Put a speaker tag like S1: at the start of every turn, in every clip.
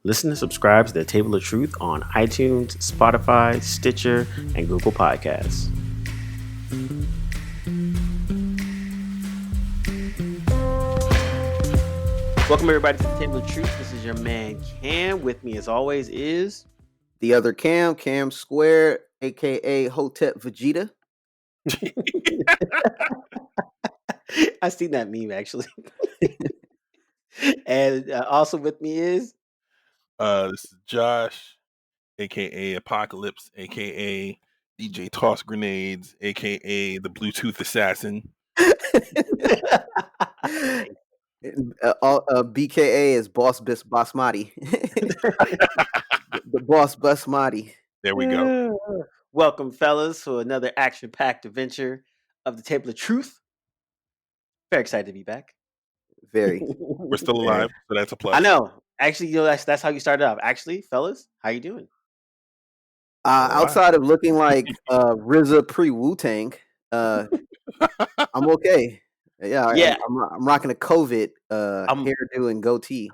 S1: Listen and subscribe to The Table of Truth on iTunes, Spotify, Stitcher, and Google Podcasts. Welcome, everybody, to The Table of Truth. This is your man, Cam. With me, as always, is...
S2: the other Cam Square, a.k.a. Hotep Vegeta.
S1: I seen that meme, actually. And also with me is...
S3: This is Josh, aka Apocalypse, aka DJ Toss Grenades, aka the Bluetooth Assassin.
S2: BKA is Boss Basmati. the Boss Basmati.
S3: There we go.
S1: Welcome, fellas, to another action-packed adventure of The Table of Truth. Very excited to be back.
S2: Very.
S3: We're still alive, so that's a plus.
S1: I know. Actually, that's how you started off. Actually, fellas, how you doing?
S2: Outside of looking like RZA pre-Wu-Tang, I'm okay. Yeah. I'm rocking a COVID hairdo and goatee.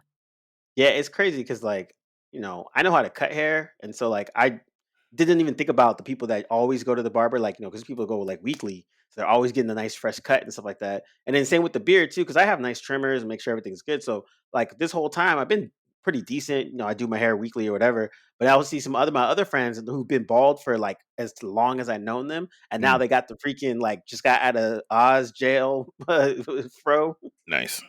S1: Yeah, it's crazy because, like, I know how to cut hair, and so, like, I didn't even think about the people that always go to the barber, like, because people go, like, weekly, so they're always getting a nice fresh cut and stuff like that. And then same with the beard, too, because I have nice trimmers and make sure everything's good. So, like, this whole time, I've been pretty decent. I do my hair weekly or whatever, but I will see my other friends who've been bald for, like, as long as I've known them, and now they got the freaking, like, just got out of Oz jail fro.
S3: Nice.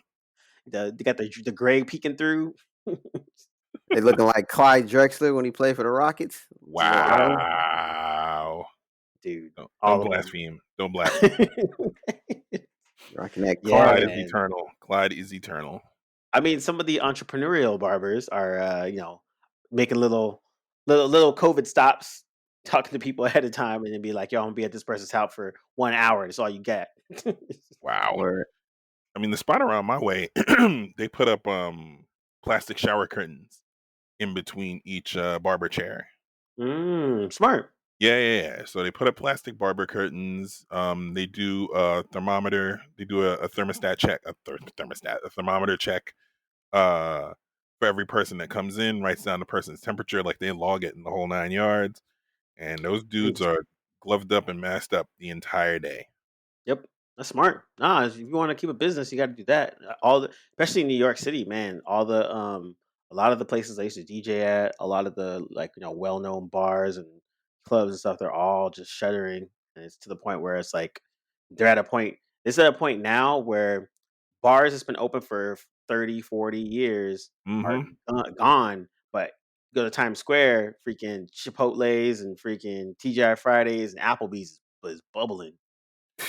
S1: They got the gray peeking through.
S2: They looking like Clyde Drexler when he played for the Rockets.
S3: Wow.
S1: Dude.
S3: Don't blaspheme. Don't blaspheme.
S2: Rocking that
S3: Clyde is eternal. Clyde is eternal.
S1: I mean, some of the entrepreneurial barbers are, making little COVID stops, talking to people ahead of time, and then be like, "Yo, I'm gonna be at this person's house for 1 hour. That's all you get."
S3: Wow. I mean, the spot around my way, they put up plastic shower curtains in between each barber chair.
S1: Smart.
S3: Yeah. So they put up plastic barber curtains. They do a thermometer. They do a thermostat check, a thermometer check. For every person that comes in, writes down the person's temperature, like they log it in the whole 9 yards. And those dudes are gloved up and masked up the entire day.
S1: Yep. That's smart. Nah, if you want to keep a business, you got to do that. Especially in New York City, man. A lot of the places I used to DJ at, a lot of the well-known bars and clubs and stuff, they're all just shuttering, and it's to the point where it's like they're at a point. It's at a point now where bars that's been open for 30, 40 years are gone, but go to Times Square, freaking Chipotle's and freaking TGI Fridays and Applebee's is bubbling.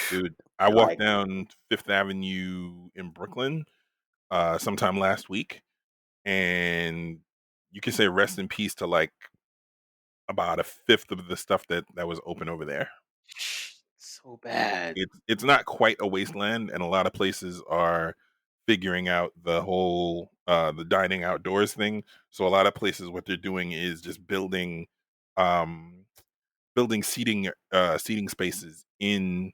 S3: Dude, I walked down Fifth Avenue in Brooklyn sometime last week, and you can say rest in peace to like about a fifth of the stuff that was open over there.
S1: So bad.
S3: It's not quite a wasteland, and a lot of places are figuring out the whole the dining outdoors thing. So a lot of places, what they're doing is just building seating spaces in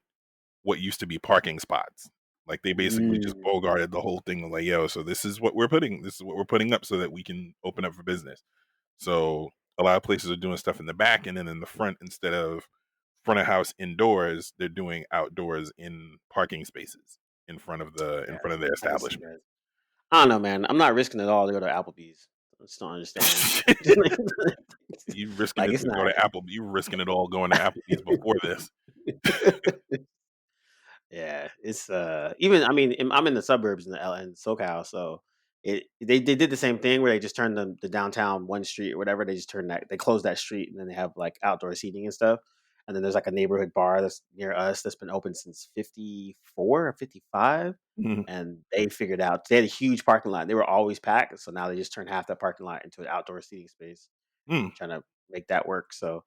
S3: what used to be parking spots. Like they basically just bogarted the whole thing. Like, yo, so this is what we're putting up so that we can open up for business. So a lot of places are doing stuff in the back, and then in the front, instead of front of house indoors, they're doing outdoors in parking spaces in front of their establishment.
S1: I don't know, man. I'm not risking it all to go to Applebee's. I just don't understand.
S3: You risking it to go to Applebee's. You risking it all going to Applebee's before this.
S1: Yeah, it's even. I mean, I'm in the suburbs in SoCal, so they did the same thing where they just turned the downtown one street or whatever. They just they closed that street, and then they have like outdoor seating and stuff. And then there's like a neighborhood bar that's near us that's been open since 54 or 55. And they figured out they had a huge parking lot. They were always packed, so now they just turned half that parking lot into an outdoor seating space, trying to make that work. So,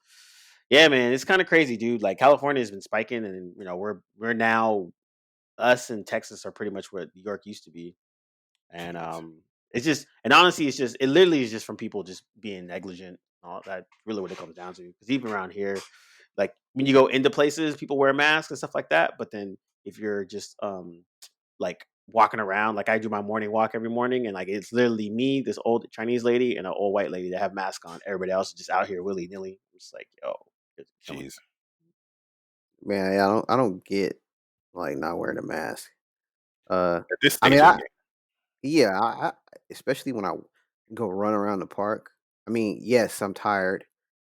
S1: yeah, man, it's kind of crazy, dude. Like California has been spiking, and we're now, us and Texas are pretty much what New York used to be, and it's just, and honestly, it literally is just from people just being negligent. That's really what it comes down to. Because even around here, like when you go into places, people wear masks and stuff like that. But then if you're just like walking around. Like I do my morning walk every morning, and like it's literally me, this old Chinese lady, and an old white lady that have masks on. Everybody else is just out here willy nilly. I'm just like, yo, it's killing me.
S3: Jeez.
S2: Man, I don't get like not wearing a mask.
S3: At this
S2: I
S3: stage
S2: mean,
S3: of the game.
S2: yeah, especially when I go run around the park. I mean, yes, I'm tired.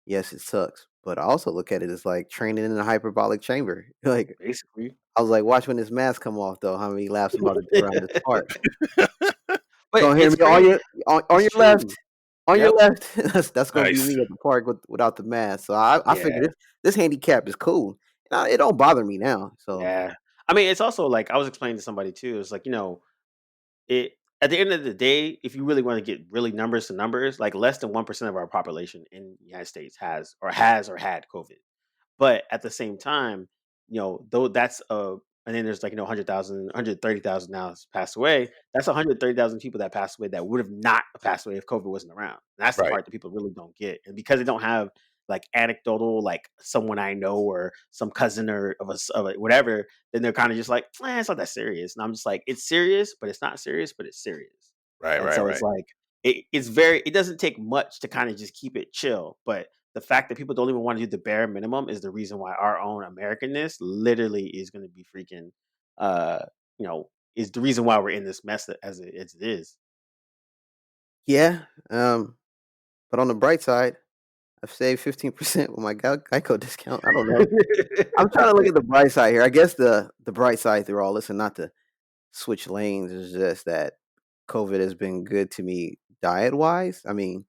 S2: Yes, it sucks, but I also look at it as like training in a hyperbolic chamber. Like
S1: Basically.
S2: I was like, watch when this mask come off though. How many laps I'm about to do around this park?
S1: But
S2: Gonna hear
S1: it's
S2: me on
S1: crazy.
S2: on
S1: It's
S2: your left.
S1: true.
S2: On your
S1: Yep.
S2: left. That's gonna be
S3: Nice.
S2: me at the park without the mask. So I
S1: Yeah.
S2: figured this handicap is cool. It don't bother me now. So
S1: Yeah. I mean, it's also like I was explaining to somebody too. It's like, it at the end of the day, if you really want to get really numbers to numbers, like less than 1% of our population in the United States has or had COVID. But at the same time, though that's and then there's like 100,000, 130,000 now has passed away. That's 130,000 people that passed away that would have not passed away if COVID wasn't around. And that's the
S3: Right.
S1: part that people really don't get. And because they don't have like anecdotal, like someone I know or some cousin or of a whatever, then they're kind of just like, it's not that serious. And I'm just like, it's serious, but it's not serious, but it's serious.
S3: Right.
S1: And
S3: Right.
S1: so it's
S3: Right.
S1: like it doesn't take much to kind of just keep it chill, but the fact that people don't even want to do the bare minimum is the reason why our own Americanness literally is going to be freaking, uh, is the reason why we're in this mess as it is.
S2: yeah. But on the bright side, I've saved 15% with my Geico discount. I don't know. I'm trying to look at the bright side here. I guess the bright side through all this, and not to switch lanes, is just that COVID has been good to me diet wise. I mean,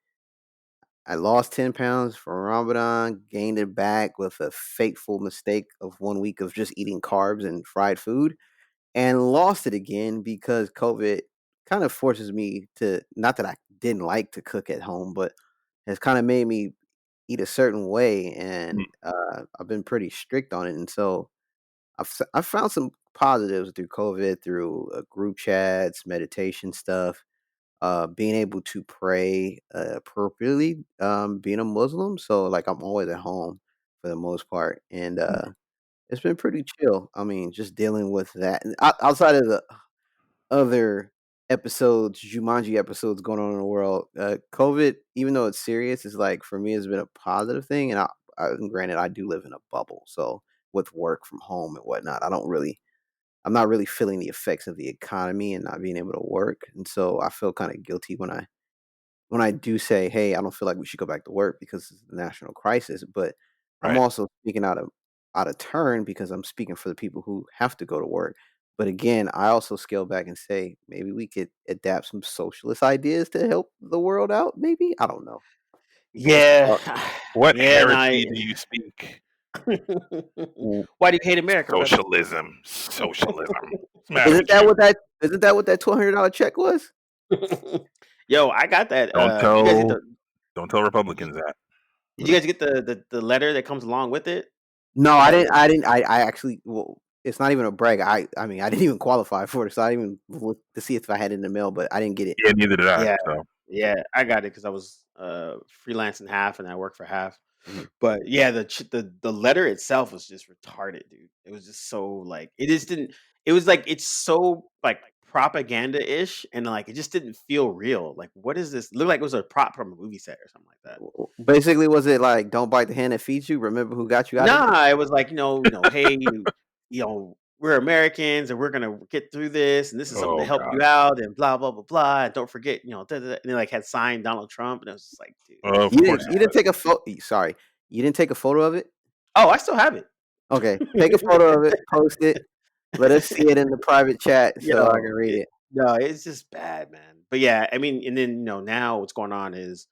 S2: I lost 10 pounds for Ramadan, gained it back with a fateful mistake of 1 week of just eating carbs and fried food, and lost it again because COVID kind of forces me to, not that I didn't like to cook at home, but has kind of made me eat a certain way, and
S3: Mm.
S2: I've been pretty strict on it. And so I've found some positives through COVID, through group chats, meditation stuff, being able to pray appropriately, being a Muslim. So like I'm always at home for the most part, and it's been pretty chill. I mean, just dealing with that. And outside of the other episodes, Jumanji episodes going on in the world, COVID, even though it's serious, is like for me has been a positive thing. And and granted, I do live in a bubble, so with work from home and whatnot, I'm not really feeling the effects of the economy and not being able to work. And so I feel kind of guilty when I do say, "Hey, I don't feel like we should go back to work because it's a national crisis," but I'm
S3: Right.
S2: also speaking out of turn because I'm speaking for the people who have to go to work. But again, I also scale back and say maybe we could adapt some socialist ideas to help the world out. Maybe I don't know. Just a
S1: Yeah,
S2: thought.
S3: What
S1: yeah, and
S3: heresy do you speak?
S1: why do you hate America, brother?
S3: Socialism. Socialism. What's the matter with you?
S2: Isn't that what that $200 check was?
S1: Yo, I got that.
S3: Don't
S1: Did you guys get
S3: tell
S1: the?
S3: don't tell
S1: Did you,
S3: Republicans that.
S1: did you guys get the letter that comes along with it?
S2: No, I
S1: The
S2: didn't. I didn't. I actually. Well, it's not even a brag. I mean, I didn't even qualify for it, so I didn't even look to see if I had it in the mail, but I didn't get it.
S3: Yeah, neither did I.
S1: Yeah,
S3: So
S1: yeah, I got it because I was freelancing half and I work for half.
S2: Mhm.
S1: But yeah, the letter itself was just retarded, dude. It was just so like it just didn't. It was like it's so like propaganda ish, and like it just didn't feel real. Like what is this? It looked like it was a prop from a movie set or something like that.
S2: Basically, was it like "Don't bite the hand that feeds you"? Remember who got you out of this?
S1: Nah, it was like hey, we're Americans and we're gonna get through this, and this is something to
S3: oh
S1: help
S3: god.
S1: you out, and blah blah blah blah. And don't forget, da, da, da. And they like had signed Donald Trump, and it was just like, dude.
S3: Of course
S2: You didn't take a photo. Sorry, you didn't take a photo of it.
S1: Oh, I still have it.
S2: Okay, take a photo of it, post it. Let us see it in the private chat so I can
S1: Yo,
S2: read it.
S1: no, it's just bad, man. But yeah, I mean, and then now what's going on is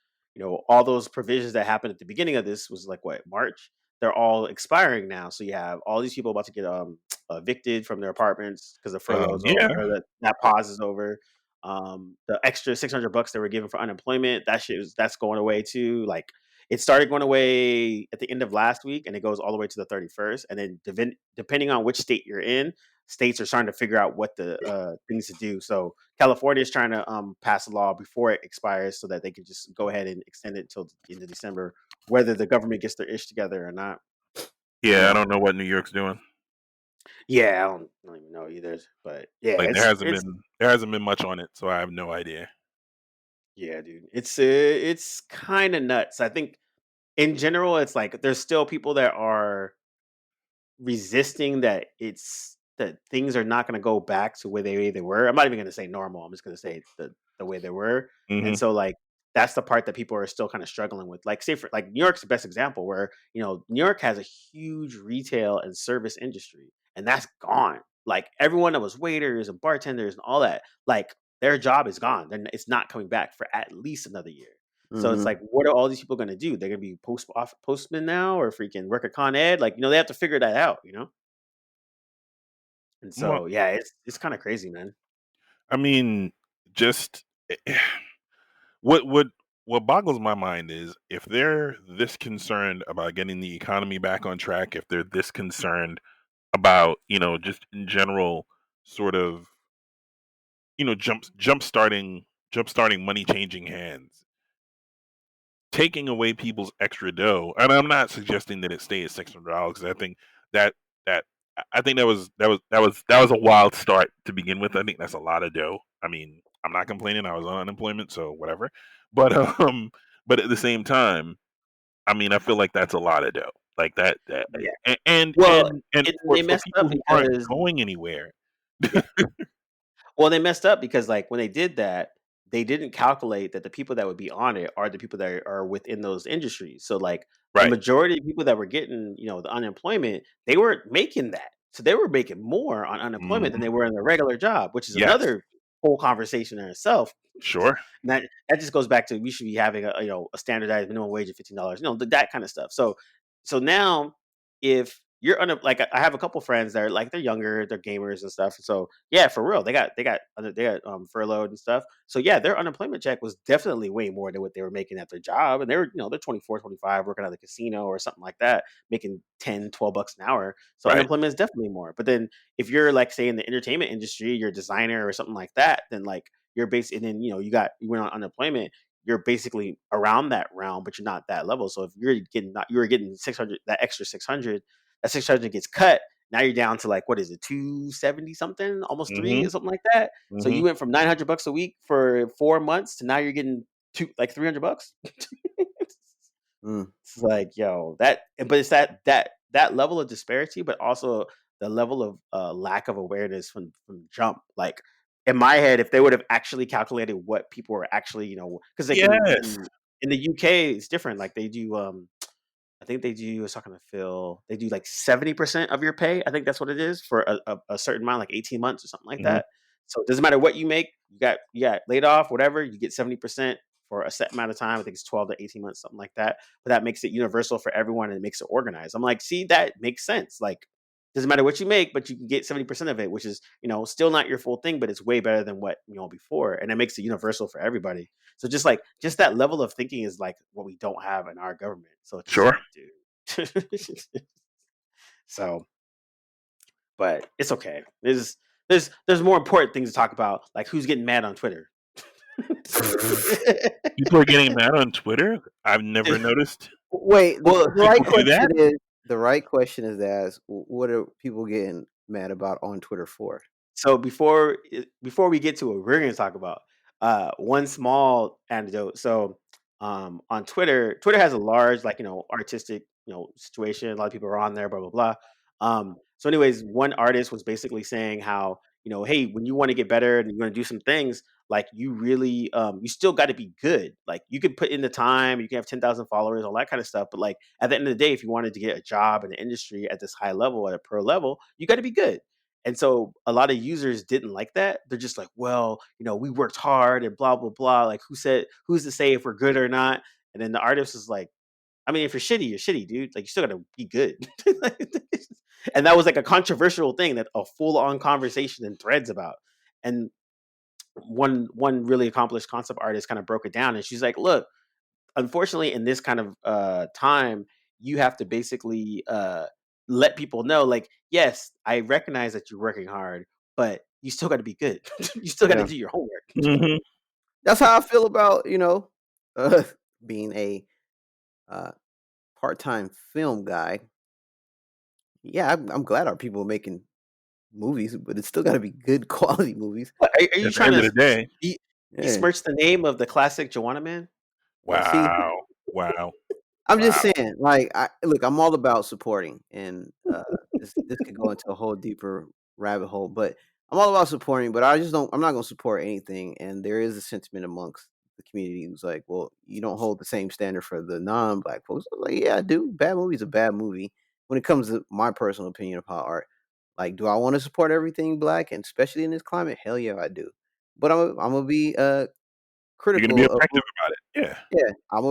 S1: all those provisions that happened at the beginning of this was like what March. They're all expiring now, so you have all these people about to get evicted from their apartments because the furloughs
S3: yeah.
S1: or that pause is over. The extra $600 they were given for unemployment, that's going away too. Like it started going away at the end of last week, and it goes all the way to the 31st. And then depending on which state you're in, states are starting to figure out what the things to do. So California is trying to pass a law before it expires so that they can just go ahead and extend it until the end of December, whether the government gets their ish together or not.
S3: Yeah, I
S2: Yeah.
S3: don't know what New York's doing.
S1: Yeah, I don't even know either. But yeah,
S3: Like
S1: it's
S3: there hasn't been much on it, so I have no idea.
S1: yeah, dude. It's kind of nuts. I think in general, it's like there's still people that are resisting that things are not going to go back to where they were. I'm not even going to say normal. I'm just going to say the way they were. And
S3: Hmm.
S1: so like that's the part that people are still kind of struggling with. Like say for like New York's the best example where, New York has a huge retail and service industry and that's gone. Like everyone that was waiters and bartenders and all that, like their job is gone. Then it's not coming back for at least another year. So it's
S2: Mhm.
S1: like, what are all these people gonna do? They're gonna be postmen now, or freaking work at Con Ed? Like, they have to figure that out. And
S3: Well,
S1: so, yeah, it's kind of crazy, man.
S3: I mean, just what what what boggles my mind is if they're this concerned about getting the economy back on track, if they're this concerned about just in general sort of jump starting money changing hands, taking away people's extra dough. And I'm not suggesting that it stay at $600 because I think that that I think that was a wild start to begin with. I think that's a lot of dough. I mean, I'm not complaining. I was on unemployment, so whatever. But but at the same time, I mean, I feel like that's a lot of dough. Like that,
S1: Yeah. Well,
S3: and
S1: they
S3: for
S1: messed up
S3: people who aren't
S1: because
S3: going anywhere.
S1: yeah. Well, they messed up because like when they did that, they didn't calculate that the people that would be on it are the people that are within those industries. So like the
S3: Right.
S1: majority of people that were getting, the unemployment, they weren't making that. So they were making more on unemployment than
S3: Hmm.
S1: they were in their regular job, which is
S3: Yes.
S1: another whole conversation in itself.
S3: Sure.
S1: And that just goes back to we should be having a standardized minimum wage of $15, that kind of stuff. So now if you're like I have a couple friends that are like they're younger, they're gamers and stuff. So yeah, for real, they got furloughed and stuff. So yeah, their unemployment check was definitely way more than what they were making at their job, and they're 24, 25, working at the casino or something like that, making 10, $12 an hour. So
S3: Right.
S1: unemployment is definitely more. But then if you're like say in the entertainment industry, you're a designer or something like that, then like you're basically, and then you went on unemployment, you're basically around that realm, but you're not that level. So if you were getting 600, that extra 600, that 600 gets cut. Now you're down to like, what is it, 270 something, almost three
S3: Hmm.
S1: or something like that. So
S3: Hmm.
S1: you went from $900 a week for 4 months to now you're getting like $300.
S2: Mm.
S1: It's like, yo, but it's that level of disparity, but also the level of lack of awareness from jump. Like in my head, if they would have actually calculated what people were actually, because like in,
S3: Yes.
S1: in in the UK, it's different. Like they do, I think they do. I was talking to Phil. They do like 70% of your pay. I think that's what it is for a certain amount, like 18 months or something like
S3: Hmm.
S1: that. So it doesn't matter what you make. You got laid off, whatever. You get 70% for a set amount of time. I think it's 12 to 18 months, something like that. But that makes it universal for everyone and it makes it organized. I'm like, see, that makes sense. Like, doesn't matter what you make, but you can get 70% of it, which is still not your full thing, but it's way better than what before, and it makes it universal for everybody. So just that level of thinking is like what we don't have in our government. So it's just
S3: Sure.
S1: like, dude. So, but it's okay. There's more important things to talk about, like who's getting mad on Twitter.
S3: People are getting mad on Twitter. I've never noticed
S2: Wait,
S1: Well,
S3: people do that.
S2: the right question is to ask, what are people getting mad about on Twitter for?
S1: so before we get to what we're going to talk about, one small anecdote. So, on Twitter has a large like artistic situation. A lot of people are on there, blah blah blah. So, anyways, one artist was basically saying how hey, when you want to get better and you want to do some things, like you really you still got to be good. Like you could put in the time, you can have 10,000 followers, all that kind of stuff. But like at the end of the day, if you wanted to get a job in the industry at this high level, at a pro level, you got to be good. And so a lot of users didn't like that. They're just like, well, we worked hard and blah, blah, blah. Like, who's to say if we're good or not? And then the artist is like, I mean, if you're shitty, dude. Like, you still got to be good. And that was like a controversial thing that a full on conversation in threads about. And one really accomplished concept artist kind of broke it down. And she's like, look, unfortunately in this kind of time you have to basically let people know like yes, I recognize that you're working hard, but you still got to be good. You still got to
S2: Yeah.
S1: do your homework.
S3: Hmm.
S2: That's how I feel about, uh, being a uh, part-time film guy. Yeah, I'm glad our people making movies, but it's still got to be good quality movies.
S1: Are you
S3: At the
S1: trying
S3: end of
S1: to
S3: the day,
S2: Yeah.
S1: besmirch the name of the classic Joanna Man?
S2: Well, see,
S3: wow, wow,
S2: I'm just
S3: wow.
S2: saying, like, look, I'm all about supporting, and this could go into a whole deeper rabbit hole, but I'm all about supporting. But I just don't. I'm not going to support anything, and there is a sentiment amongst the community who's like, well, you don't hold the same standard for the non-black folks. I'm like, yeah, I do. Bad movie's a bad movie. When it comes to my personal opinion of how art, like, do I want to support everything black, and especially in this climate? Hell yeah, I do. But I'm gonna be
S3: You're gonna be
S2: critical of
S3: objective about it.
S2: yeah, I'm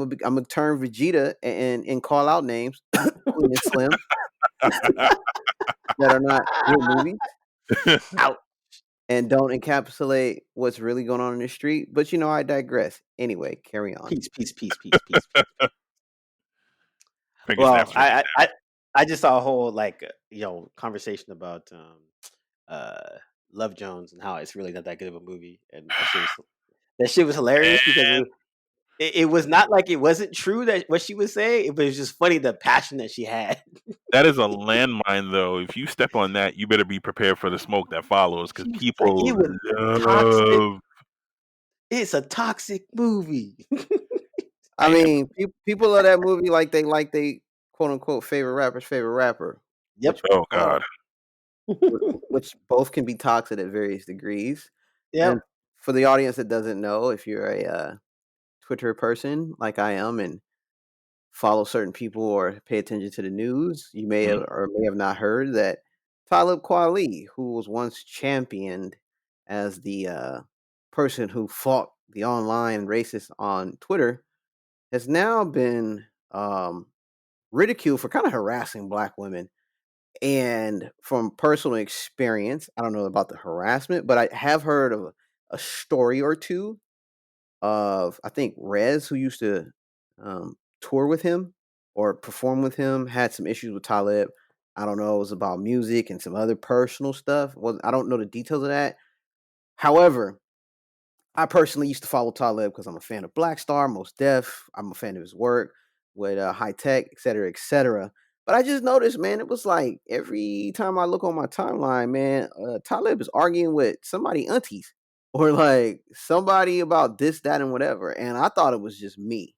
S2: gonna turn Vegeta and call out names, Queen and Slim, that are not good movies
S3: Yeah.
S1: Out.
S2: and don't encapsulate what's really going on in the street. But I digress. Anyway, carry on.
S1: Peace, peace, peace, peace, peace, peace.
S3: Finger
S1: Well,
S3: snaps for me
S1: I just saw a whole conversation about uh Love Jones and how it's really not that good of a movie, and that shit was hilarious because
S3: now.
S1: it was not like it wasn't true that what she was saying, but it was just funny the passion that she had.
S3: That is a landmine, though. If you step on that, you better be prepared for the smoke that follows, because
S1: She was like,
S3: people
S1: it was toxic.
S3: love.
S1: It's a toxic movie.
S2: I
S3: I
S2: mean, people love that movie like they quote unquote favorite rapper's favorite rapper,
S1: Yep.
S2: which
S3: Oh
S2: uh,
S3: God.
S2: which both can be toxic at various degrees. And
S1: Yep.
S2: for the audience that doesn't know, if you're a Twitter person like I am and follow certain people or pay attention to the news, you may have
S3: Mhm.
S2: or may have not heard that Talib Kweli, who was once championed as the person who fought the online racists on Twitter, has now been ridiculed for kind of harassing black women. And from personal experience, I don't know about the harassment, but I have heard of a story or two of, I think, Rez, who used to tour with him or perform with him, had some issues with Talib. I don't know. It was about music and some other personal stuff. Well, I don't know the details of that. However, I personally used to follow Talib because I'm a fan of Black Star, Most Def. I'm a fan of his work with High Tech, et cetera, et cetera. But I just noticed, man, it was like every time I look on my timeline, man, Talib is arguing with somebody aunties or like somebody about this, that, and whatever. And I thought it was just me.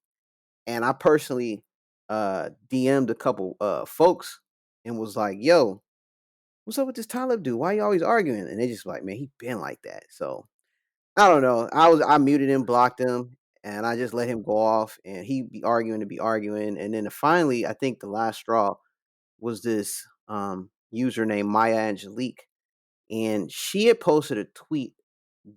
S2: And I personally DM'd a couple folks and was like, yo, what's up with this Talib dude? Why you always arguing? And they just like, man, he been like that. So I don't know. I muted him, blocked him, and I just let him go off, and he be arguing to be arguing, and then finally, I think the last straw was this user named Maya Angelique, and she had posted a tweet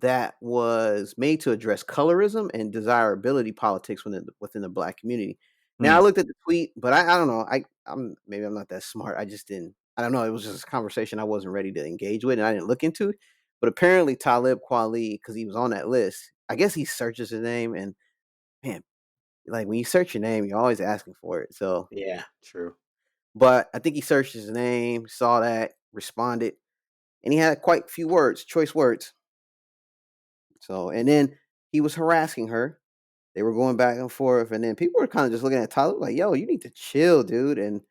S2: that was made to address colorism and desirability politics within the black community. Now I
S3: Mm.
S2: looked at the tweet, but I don't know. I'm maybe I'm not that smart. I just didn't. I don't know. It was just a conversation I wasn't ready to engage with, and I didn't look into it. But apparently Talib Kweli, because he was on that list, I guess he searches his name, and man, like when you search your name, you're always asking for it. So,
S1: Yeah. True.
S2: but I think he searched his name, saw that, responded, and he had quite a few words, choice words. So, and then he was harassing her. They were going back and forth, and then people were kind of just looking at Tyler like, "Yo, you need to chill, dude." And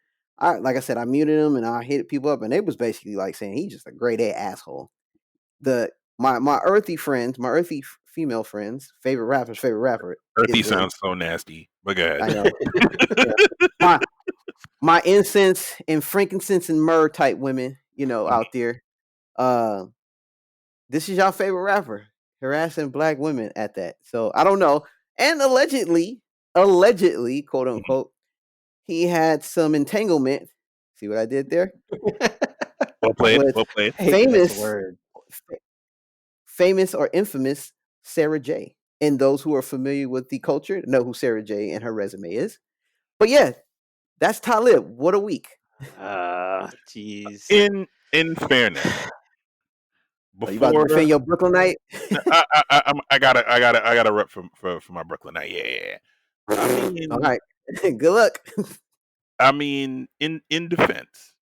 S2: like I said, I muted him and I hit people up, and it was basically like saying he's just a grade A asshole. The my earthy friends, my earthy female friends, favorite rapper
S3: Earthy
S2: is the
S3: sounds so nasty, but go ahead.
S2: I know yeah, my my incense and frankincense and myrrh type women, out there. Uh, this is your favorite rapper harassing black women at that. So I don't know. And allegedly, quote
S3: Mhm.
S2: unquote, he had some entanglement. See what I did there?
S3: Well played.
S2: With
S3: Well played.
S1: I hate that that's a
S2: famous,
S1: word.
S2: famous or infamous Sarah J. And those who are familiar with the culture know who Sarah J. and her resume is. But yeah, that's Talib. What a week.
S1: Jeez.
S3: In fairness,
S2: Are you about to
S3: before
S2: defend your Brooklynite?
S3: I gotta rep for my Brooklynite. Yeah. I
S2: All
S3: mean,
S2: right. Good luck.
S3: in defense,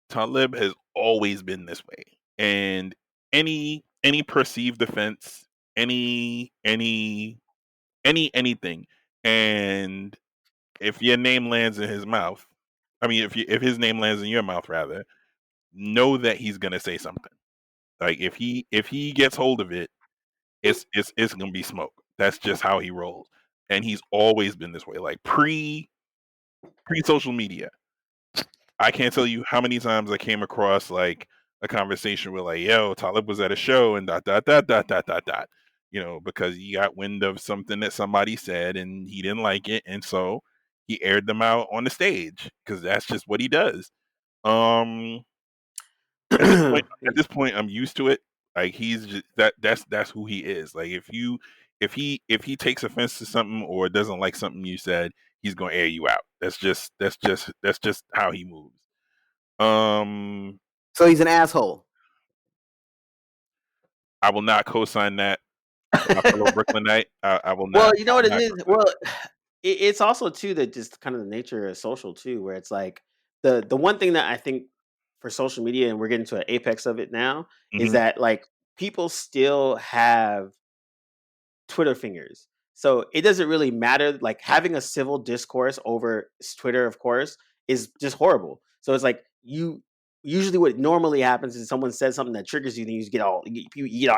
S3: Talib has always been this way, and any perceived offense, anything, and if your name lands in his mouth, I mean, if his name lands in your mouth, rather, know that he's gonna say something. Like if he gets hold of it, it's gonna be smoke. That's just how he rolls, and he's always been this way. Like pre social media, I can't tell you how many times I came across like a conversation where like, yo, Talib was at a show and dot dot dot dot dot dot dot. You know, because he got wind of something that somebody said and he didn't like it, and so he aired them out on the stage because that's just what he does. Um, at this point, I'm used to it. Like he's just that's who he is. Like if he takes offense to something or doesn't like something you said, he's gonna air you out. That's just how he moves.
S2: So he's an asshole.
S3: I will not co-sign that. My fellow Brooklynite, I will not.
S1: Well, you know what it
S3: not
S1: is. Well, it's also too that just kind of the nature of social too, where it's like the one thing that I think for social media, and we're getting to an apex of it now, is
S3: Mhm.
S1: that like people still have Twitter fingers. So it doesn't really matter. Like having a civil discourse over Twitter, of course, is just horrible. So it's like you usually what normally happens is someone says something that triggers you, then you get all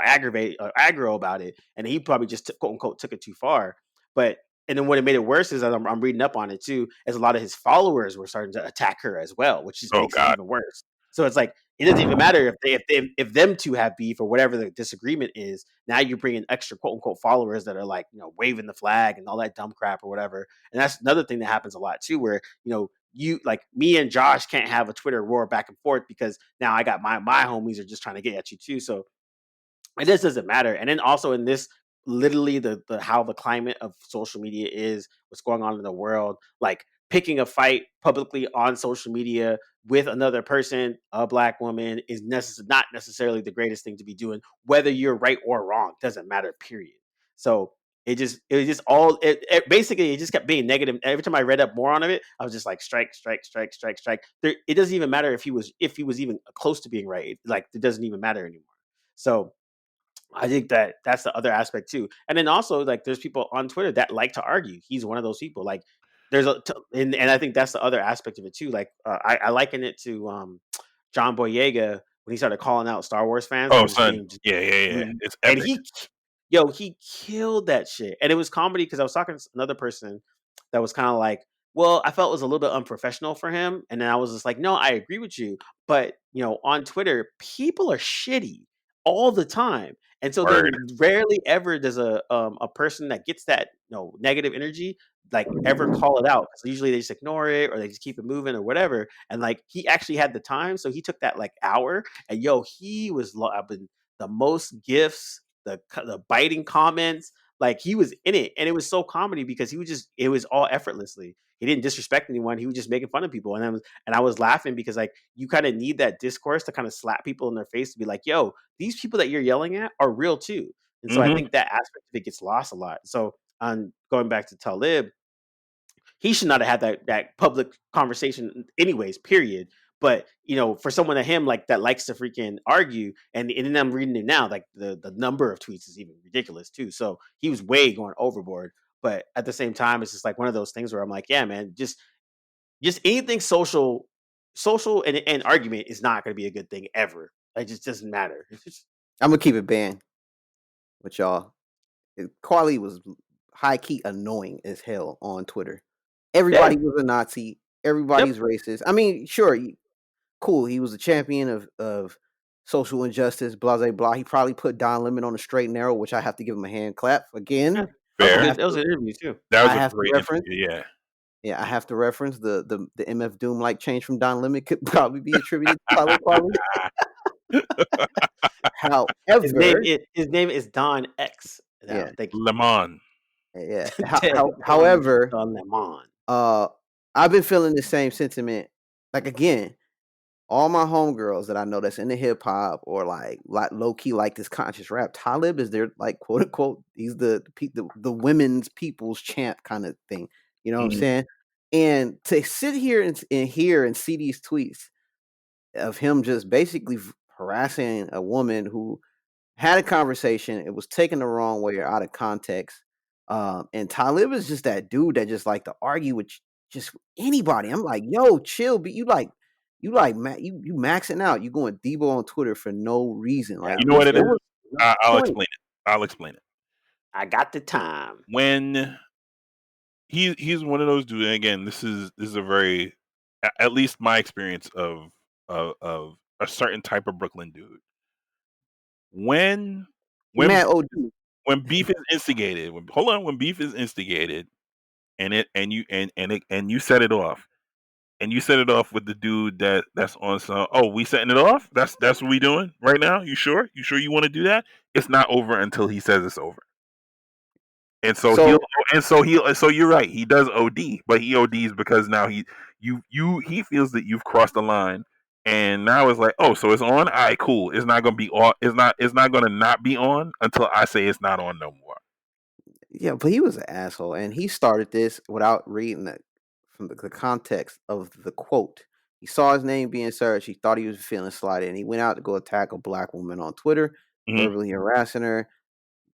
S1: aggravated or aggro about it, and he probably just quote unquote took it too far. But and then what it made it worse is that I'm reading up on it too, as a lot of his followers were starting to attack her as well, which just
S3: Oh
S1: makes it
S3: God.
S1: even worse. So it's like it doesn't even matter if them two have beef or whatever the disagreement is. Now you're bringing extra quote unquote followers that are like waving the flag and all that dumb crap or whatever. And that's another thing that happens a lot too, where you like me and Josh can't have a Twitter war back and forth because now I got my homies are just trying to get at you too. So it just doesn't matter. And then also in this, literally the how the climate of social media is, what's going on in the world, like picking a fight publicly on social media with another person, a black woman, is not necessarily the greatest thing to be doing. Whether you're right or wrong doesn't matter. Period. So basically it just kept being negative. Every time I read up more on it, I was just like strike, strike, strike, strike, strike. It doesn't even matter if he was even close to being right. Like it doesn't even matter anymore. So I think that that's the other aspect too. And then also like there's people on Twitter that like to argue. He's one of those people. Like and I think that's the other aspect of it too. Like I liken it to John Boyega when he started calling out Star Wars fans
S3: Oh
S1: and just
S3: son.
S1: being just,
S3: Yeah. It's
S1: and
S3: epic.
S1: he killed that shit. And it was comedy because I was talking to another person that was kind of like, well, I felt it was a little bit unprofessional for him. And then I was just like, no, I agree with you. But, on Twitter, people are shitty all the time. And so
S3: Word.
S1: then rarely ever does a person that gets that negative energy like ever call it out. So usually they just ignore it or they just keep it moving or whatever. And like he actually had the time, so he took that like hour and he was lobbing the most gifts, the biting comments. Like he was in it, and it was so comedy because it was all effortlessly. He didn't disrespect anyone. He was just making fun of people, and I was laughing because like you kind of need that discourse to kind of slap people in their face to be like, "Yo, these people that you're yelling at are real too." And so I
S3: Mhm.
S1: think that aspect of it gets lost a lot. So on going back to Talib, he should not have had that public conversation anyways, period. But for someone like him, like that likes to freaking argue, and then I'm reading it now, like the number of tweets is even ridiculous too. So he was way going overboard. But at the same time, it's just like one of those things where I'm like, yeah, man, just anything social and argument is not going to be a good thing ever. It just doesn't matter.
S2: I'm gonna keep it banned with y'all. Carly was high key annoying as hell on Twitter.
S1: Yeah.
S2: Everybody was a Nazi.
S1: Yep.
S2: Everybody's racist. I mean, sure, cool. He was a champion of social injustice. Blah blah blah. He probably put Don Lemon on the straight and narrow, which I have to give him a hand clap again.
S1: Yeah.
S2: I
S3: Fair.
S2: have
S1: That was
S2: to.
S1: an interview too.
S3: That was
S2: I
S3: a
S2: have to
S3: great
S2: reference.
S3: interview. Yeah.
S2: Yeah, I have to reference the MF Doom like change from Don Lemon could probably be attributed to Tyler Carly. However,
S1: His name is Don X now.
S2: yeah,
S1: Thank you.
S3: Lemon.
S2: yeah.
S1: Don
S2: However,
S1: Lemon.
S2: I've been feeling the same sentiment. Like again, all my homegirls that I know that's into hip hop or like low key like this conscious rap, Talib is their like quote unquote. He's the women's people's champ kind of thing. You know what I'm
S3: Mhm.
S2: saying? And to sit here and hear and see these tweets of him just basically harassing a woman who had a conversation, it was taken the wrong way or out of context. And Talib is just that dude that just like to argue with just anybody. I'm like, yo, chill, but you like you like you maxing out. You going Debo on Twitter for no reason.
S1: Yeah,
S2: Like
S3: You know what it
S2: what
S3: is?
S2: was what's the
S3: I'll
S2: point?
S3: explain it. I'll explain it.
S1: I got the time.
S3: When he's one of those dudes. And again, this is a very, at least my experience of a certain type of Brooklyn dude. When
S2: He
S3: when
S2: mad OD.
S3: when beef is instigated, when beef is instigated, and you set it off, and you set it off with the dude that's on some. Oh, we setting it off. That's what we doing right now. You sure? You sure you want to do that? It's not over until he says it's over. And so
S2: So
S3: so you're right. He does OD, but he ODs because now he feels that you've crossed the line, and now it's like, oh, so it's on. All right, cool. It's not gonna be on. It's not gonna not be on until I say it's not on no more.
S2: yeah, but he was an asshole, and he started this without reading from the context of the quote. He saw his name being searched. He thought he was feeling slighted, and he went out to go attack a black woman on Twitter,
S3: Mm-hmm.
S2: verbally harassing her.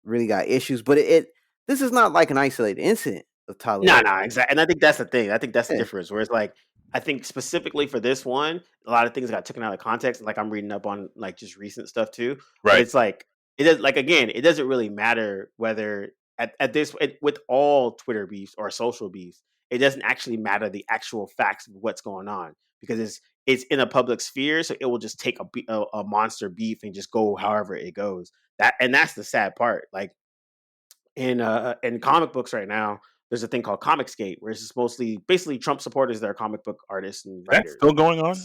S2: Really got issues, but it this is not like an isolated incident of
S1: No,
S2: Talib.
S1: no, exactly. And I think that's the thing. I think that's the
S2: Yeah,
S1: difference. Where it's like, I think specifically for this one, a lot of things got taken out of context. Like I'm reading up on like just recent stuff too. But
S3: Right.
S1: it's like it does. Like again, it doesn't really matter whether at this with all Twitter beefs or social beefs, it doesn't actually matter the actual facts of what's going on because it's in a public sphere, so it will just take a monster beef and just go however it goes. That's the sad part. Like in comic books right now, there's a thing called Comicsgate, where it's just mostly basically Trump supporters that are comic book artists and
S3: That's
S1: writers.
S3: still going on.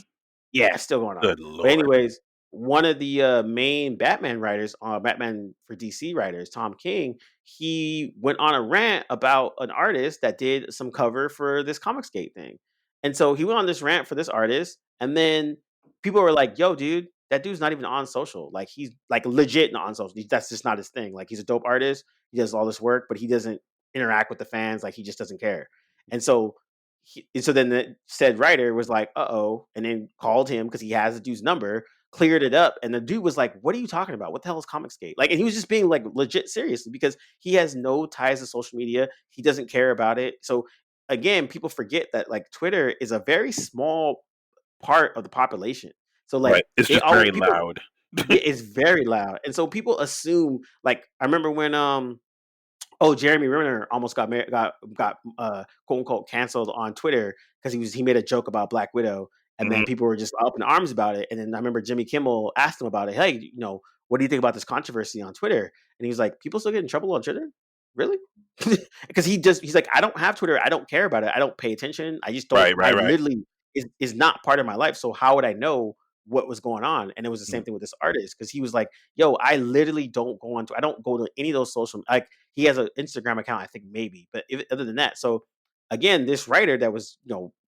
S1: Yeah, it's still going on.
S3: Good
S1: But
S3: lord.
S1: anyways, one of the main Batman writers, Batman for DC writers, Tom King, he went on a rant about an artist that did some cover for this Comicsgate thing, and so he went on this rant for this artist, and then people were like, "Yo, dude, that dude's not even on social. Like, he's like legit not on social. That's just not his thing. Like, he's a dope artist. He does all this work, but he doesn't interact with the fans. Like, he just doesn't care." And so and so then the said writer was like, "Uh-oh," and then called him because he has the dude's number, cleared it up, and the dude was like, "What are you talking about? What the hell is Comicsgate?" Like, and he was just being like legit serious because he has no ties to social media. He doesn't care about it. So again, people forget that like Twitter is a very small part of the population. So
S3: Right.
S1: like
S3: It's
S1: they
S3: just
S1: always
S3: very
S1: people
S3: loud.
S1: yeah, it's very loud. And so people assume like I remember when oh, Jeremy Renner almost got quote unquote canceled on Twitter because he made a joke about Black Widow, and
S3: Mhm.
S1: then people were just up in arms about it. And then I remember Jimmy Kimmel asked him about it. Hey, what do you think about this controversy on Twitter? And he was like, people still get in trouble on Twitter, really? Because he's like, I don't have Twitter. I don't care about it. I don't pay attention. I just don't.
S3: Right.
S1: I
S3: Right. Right.
S1: literally is not part of my life. So how would I know what was going on? And it was the same
S3: Mhm.
S1: thing with this artist because he was like, yo, I literally don't go on. I don't go to any of those social like he has an Instagram account, I think maybe, but other than that, so again, this writer that was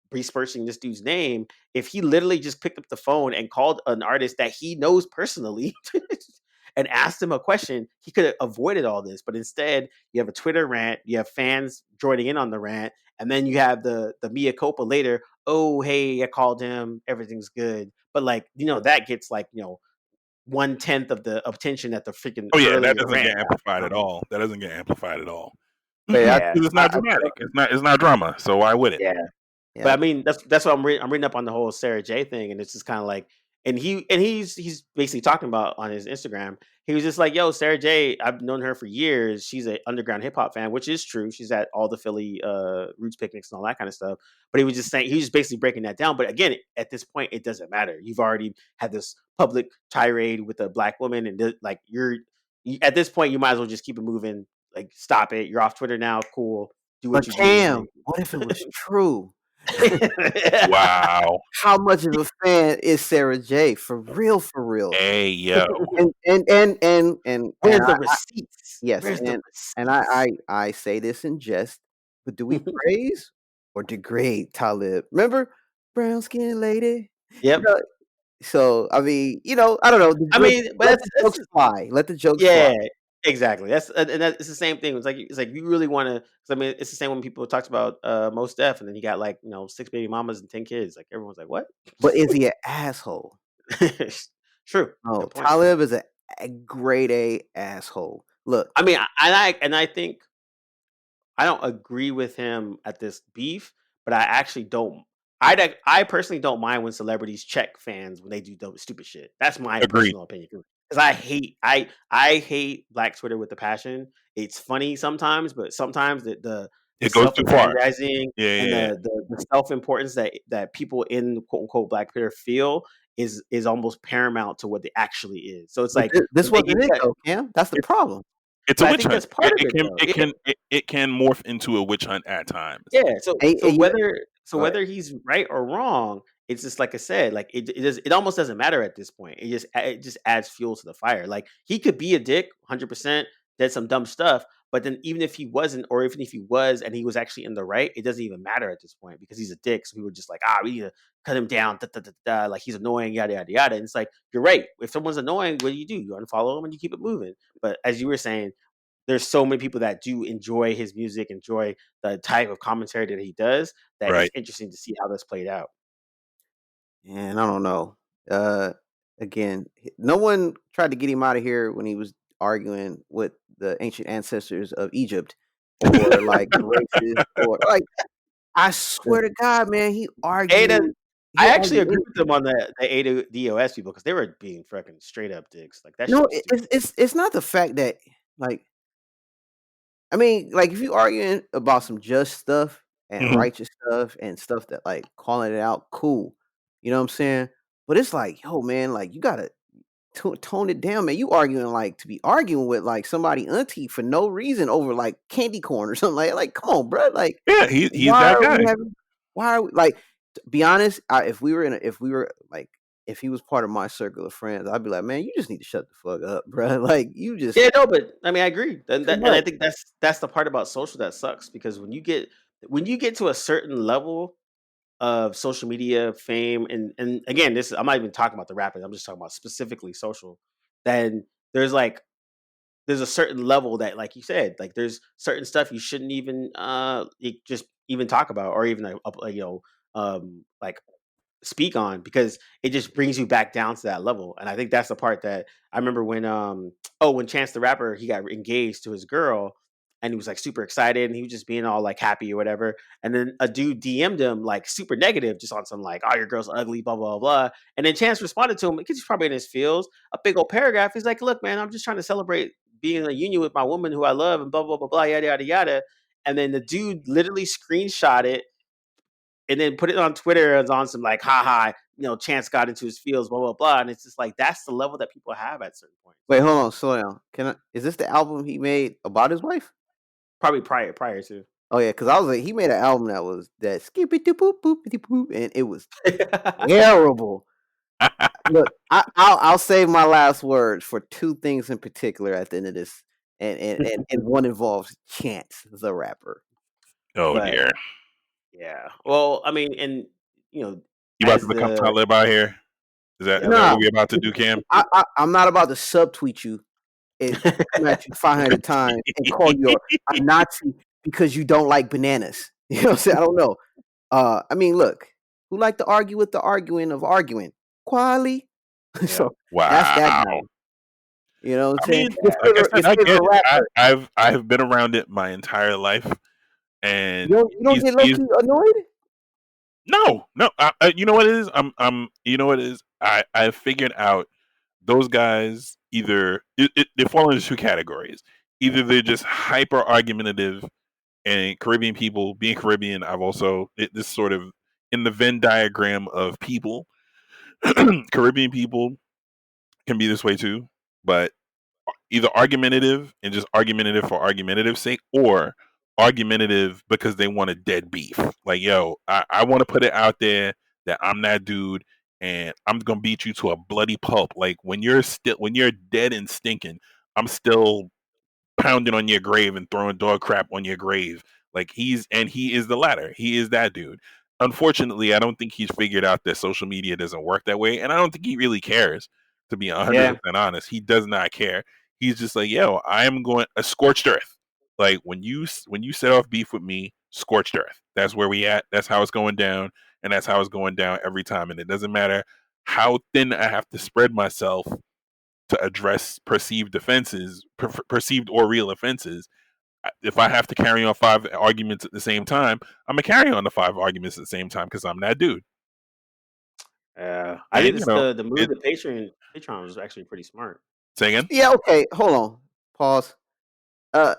S1: besmirching this dude's name, if he literally just picked up the phone and called an artist that he knows personally and asked him a question, he could have avoided all this. But instead, you have a Twitter rant, you have fans joining in on the rant, and then you have the mea culpa later. Oh, hey, I called him, everything's good. But like that gets like 1/10 of the attention that the freaking
S3: Oh yeah, that
S1: earlier
S3: doesn't
S1: rant
S3: get
S1: got.
S3: amplified at all. That doesn't get amplified at all.
S2: but I,
S1: Yeah,
S3: Because it's not
S2: I
S3: dramatic. It's not drama. So why would it?
S1: yeah. But
S2: yeah,
S1: I mean, that's what I'm reading up on the whole Sarah J thing, and it's just kind of like, and he's basically talking about on his Instagram. He was just like, "Yo, Sarah J, I've known her for years. She's an underground hip hop fan, which is true. She's at all the Philly roots picnics and all that kind of stuff." But he was just saying he was just basically breaking that down. But again, at this point, it doesn't matter. You've already had this public tirade with a black woman, and like at this point, you might as well just keep it moving. Like, stop it. You're off Twitter now. Cool. Do what
S2: but
S1: you do.
S2: Cam, what if it was true?
S3: Wow.
S2: How much of a fan is Sarah J? For real, for real.
S3: Hey yo.
S2: And
S1: Where's the receipts?
S2: yes,
S1: Where's the
S2: and
S1: receipts?
S2: I say this in jest, but do we praise or degrade Talib? Remember, brown skin lady. You
S1: Yep.
S2: know, so I mean, I don't know.
S1: I mean, but
S2: Let the
S1: that's
S2: jokes fly. Let the jokes fly.
S1: yeah, exactly. That's and that it's the same thing. It's like you really want to. I mean, it's the same when people talked about Mos Def, and then he got like 6 baby mamas and 10 kids. Like everyone's like, what?
S2: But is he an asshole?
S1: True.
S2: No,
S1: Good point.
S2: Talib is a grade A asshole. Look,
S1: I mean, I think I don't agree with him at this beef, but I actually don't. I personally don't mind when celebrities check fans when they do dumb, stupid shit. That's my
S3: Agreed.
S1: personal opinion. Because I hate Black Twitter with a passion. It's funny sometimes, but sometimes the
S3: It goes too far.
S1: self-aggrandizing
S3: Yeah,
S1: and
S3: yeah.
S1: the self-importance that people in quote unquote Black Twitter feel is almost paramount to what it actually is. So it's
S2: But
S1: like
S2: this
S1: when they
S2: wasn't
S1: use
S2: it
S1: that,
S2: though, Cam. That's the
S3: It's
S2: problem.
S3: it's a
S1: but I
S3: witch
S1: think
S3: hunt.
S1: that's part of
S3: It
S1: it
S3: can
S1: though.
S3: it can it can morph into a witch hunt at times.
S1: Yeah, so
S2: And you know, go ahead.
S1: whether he's right or wrong, it's just like I said, like it almost doesn't matter at this point. It just adds fuel to the fire. Like he could be a dick, 100%, did some dumb stuff, but then even if he wasn't, or even if he was and he was actually in the right, it doesn't even matter at this point because he's a dick. So we were just like, we need to cut him down, da, da, da, da, like he's annoying, yada yada yada. And it's like you're right. If someone's annoying, what do? You unfollow him and you keep it moving. But as you were saying, there's so many people that do enjoy his music, enjoy the type of commentary that he does, that it's
S3: Right.
S1: interesting to see how this played out.
S2: And I don't know. Uh, again, no one tried to get him out of here when he was arguing with the ancient ancestors of Egypt, or like the racist, or like I swear to God, man, he
S1: Ada,
S2: argued.
S1: I
S2: He'll
S1: actually
S2: argue.
S1: agree with them on the Ada DOS people because they were being freaking straight up dicks. Like that shit
S2: No,
S1: was stupid.
S2: it's not the fact that like I mean, like if you arguing about some just stuff and
S3: Mhm.
S2: righteous stuff and stuff that like calling it out, cool. You know what I'm saying? But it's like, yo, man, like you gotta tone it down, man. You arguing like to be arguing with like somebody auntie for no reason over like candy corn or something like come on, bro. Like,
S3: Yeah, he's
S2: why
S3: that
S2: are we
S3: guy.
S2: having? Why are we like? To be honest, if we were if we were like if he was part of my circle of friends, I'd be like, man, you just need to shut the fuck up, bro. Like you just
S1: Yeah, no, but I mean, I agree,
S2: too
S1: and I
S2: much.
S1: think that's the part about social that sucks because when you get to a certain level of social media fame, and again, this I'm not even talking about the rappers. I'm just talking about specifically social. Then there's like there's a certain level that, like you said, like there's certain stuff you shouldn't even just even talk about or even like speak on because it just brings you back down to that level. And I think that's the part that I remember when when Chance the Rapper, he got engaged to his girl and he was like super excited and he was just being all like happy or whatever. And then a dude DM'd him like super negative, just on some like, "Oh, your girl's ugly, blah blah blah." And then Chance responded to him because he's probably in his feels, a big old paragraph. He's like, "Look, man, I'm just trying to celebrate being in a union with my woman who I love and blah blah blah blah yada yada yada." And then the dude literally screenshot it and then put it on Twitter as on some like, haha, Chance got into his feels, blah, blah, blah. And it's just like, that's the level that people have at certain points.
S2: Wait, hold on, slow down. Is this the album he made about his wife?
S1: Probably prior to.
S2: Oh yeah, because I was like, he made an album that was that skippy boop boopity boop, and it was terrible. Look, I'll save my last words for two things in particular at the end of this, and one involves Chance the Rapper.
S3: Oh
S1: But
S3: dear.
S1: yeah. Well, I mean, and
S3: You about to
S1: as
S3: become
S1: the
S3: Talib out here? Is that
S2: Nah,
S3: what we about to do, Cam?
S2: I'm not about to subtweet you and come at you 500 times and call you a Nazi because you don't like bananas. You know what I'm saying? I don't know. I mean, look, who like to argue with the arguing of arguing? Quali.
S1: yeah.
S2: So that's that
S3: Wow.
S2: guy. You know what
S3: I
S2: I'm saying?
S3: mean, like I said,
S2: His
S3: I get
S2: favorite
S3: it.
S2: rapper.
S3: I have been around it my entire life, and
S2: You don't get low
S3: he's
S2: key annoyed?
S3: no. You know what it is? You know what it is? I figured out those guys either they fall into two categories. Either they're just hyper argumentative, and Caribbean people, being Caribbean, I've also this sort of in the Venn diagram of people. Caribbean people can be this way too, but either argumentative and just argumentative for argumentative sake, or argumentative because they want a dead beef. Like, yo, I want to put it out there that I'm that dude and I'm gonna beat you to a bloody pulp. Like when you're dead and stinking, I'm still pounding on your grave and throwing dog crap on your grave. Like he is the latter. He is that dude. Unfortunately, I don't think he's figured out that social media doesn't work that way, and I don't think he really cares. To be 100% honest, he does not care. He's just like, yo, I am going a scorched earth. Like when you set off beef with me, scorched earth. That's where we at. That's how it's going down, and that's how it's going down every time. And it doesn't matter how thin I have to spread myself to address perceived offenses, perceived or real offenses. if I have to carry on 5 arguments at the same time, I'm gonna carry on the 5 arguments at the same time because I'm that dude.
S1: I think
S3: And
S1: this the move
S3: it
S1: to Patreon was actually pretty smart.
S3: say again.
S2: Yeah, okay, hold on. Pause. Uh,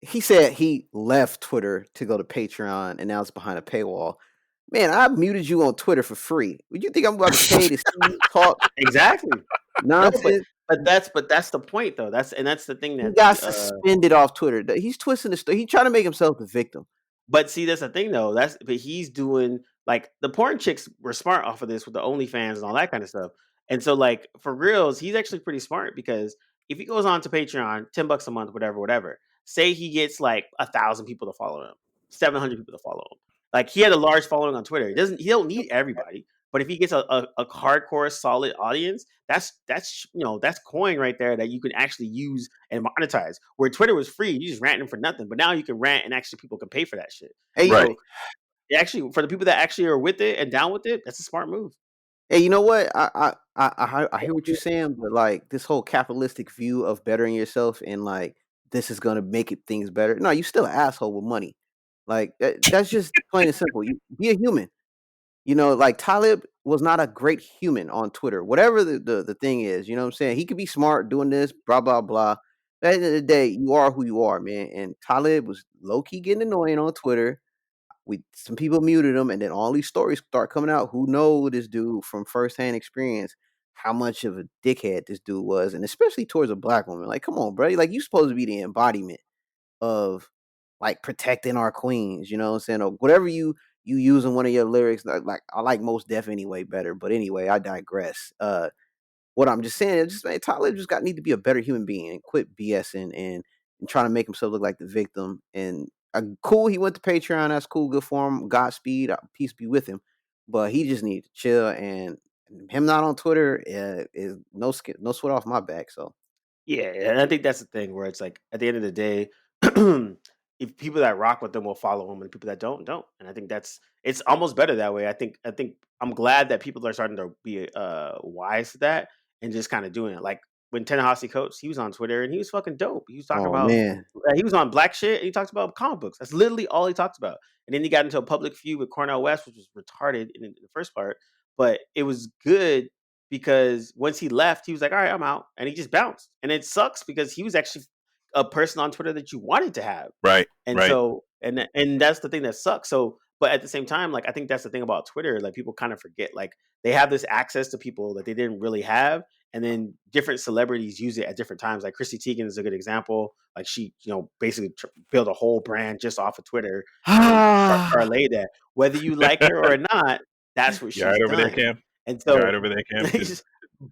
S2: he said he left Twitter to go to Patreon, and now it's behind a paywall. Man, I muted you on Twitter for free. Would you think I'm about to pay to see you talk
S1: Exactly. No,
S2: nonsense?
S1: but that's the point though. That's the thing
S2: He
S1: that
S2: got suspended off Twitter. He's twisting the story. He's trying to make himself the victim.
S1: But see, that's the thing though. But he's doing like the porn chicks were smart off of this with the OnlyFans and all that kind of stuff. And so, like for reals, he's actually pretty smart because if he goes on to Patreon, $10 a month, whatever. Say he gets like 1,000 people to follow him, 700 people to follow him. Like he had a large following on Twitter. He don't need everybody, but if he gets a hardcore solid audience, that's that's coin right there that you can actually use and monetize. Where Twitter was free, you just ranting for nothing, but now you can rant and actually people can pay for that shit.
S2: Hey,
S3: Right.
S1: So actually, for the people that actually are with it and down with it, that's a smart move.
S2: hey, you know what? I hear what you're saying, but like this whole capitalistic view of bettering yourself and like this is gonna make it things better. No, you still an asshole with money. Like that's just plain and simple. You be a human. You know, like Talib was not a great human on Twitter. Whatever the thing is, you know what I'm saying? He could be smart doing this, blah, blah, blah. At the end of the day, you are who you are, man. And Talib was low key getting annoying on Twitter. Some people muted him, and then all these stories start coming out. Who know this dude from firsthand experience? How much of a dickhead this dude was, and especially towards a black woman. Like, come on, bro. Like, you supposed to be the embodiment of like protecting our queens. You know what I'm saying? Or whatever you use in one of your lyrics. Like I like Most Def anyway better. But anyway, I digress. What I'm just saying is just man, Tyler just got need to be a better human being and quit BSing and trying to make himself look like the victim. And cool, he went to Patreon. That's cool, good for him. Godspeed, peace be with him. But he just needs to chill. And him not on Twitter is no sweat off my back. So
S1: Yeah, and I think that's the thing where it's like at the end of the day, if people that rock with them will follow them, and people that don't. And I think it's almost better that way. I think I'm glad that people are starting to be wise to that and just kind of doing it. Like when Ta-Nehisi Coates, he was on Twitter and he was fucking dope. He was talking
S2: oh
S1: about
S2: man.
S1: he was on black shit and he talks about comic books. That's literally all he talks about. And then he got into a public feud with Cornel West, which was retarded in the first part, but it was good because once he left, he was like, "All right, I'm out," and he just bounced. And it sucks because he was actually a person on Twitter that you wanted to have,
S3: Right.
S1: and
S3: Right.
S1: so and that's the thing that sucks. So, but at the same time, like I think that's the thing about Twitter, like people kind of forget, like they have this access to people that they didn't really have, and then different celebrities use it at different times. Like Chrissy Teigen is a good example. Like she, basically built a whole brand just off of Twitter and parlayed that. Whether you like her or not, that's what
S3: You all
S1: she's
S3: right over there,
S1: done.
S3: Cam?
S1: And
S3: You all right
S1: so
S3: over there, Cam? 'Cause that was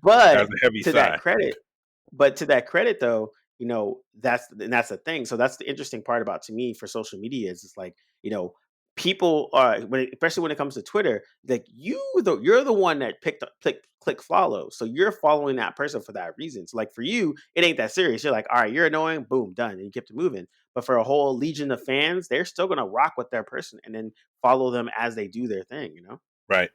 S1: but
S3: a heavy
S1: to that
S3: sigh.
S1: credit, though, that's the thing. So that's the interesting part about to me for social media is it's like, people are especially when it comes to Twitter, like you're the one that picked up click follow. So you're following that person for that reason. So like for you, it ain't that serious. You're like, all right, you're annoying, boom, done. And you kept it moving. But for a whole legion of fans, they're still gonna rock with their person and then follow them as they do their thing.
S3: Right.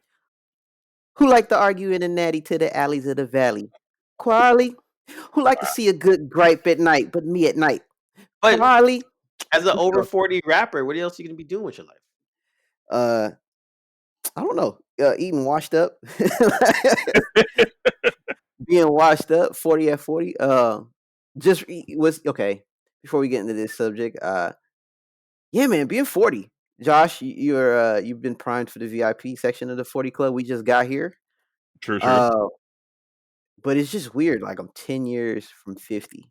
S2: Who like to argue in the natty to the alleys of the valley? Quali. Who like to see a good gripe at night, but me at night?
S1: But
S2: Quali.
S1: as an
S2: Let's
S1: over
S2: go.
S1: 40 rapper, what else are you gonna be doing with your life?
S2: Uh, I don't know. Eating washed up. Being washed up, 40 at 40. Was okay. Before we get into this subject, yeah, man, being 40. Josh, you've been primed for the VIP section of the 40 Club. We just got here.
S3: True.
S2: Uh, but it's just weird. Like I'm 10 years from 50.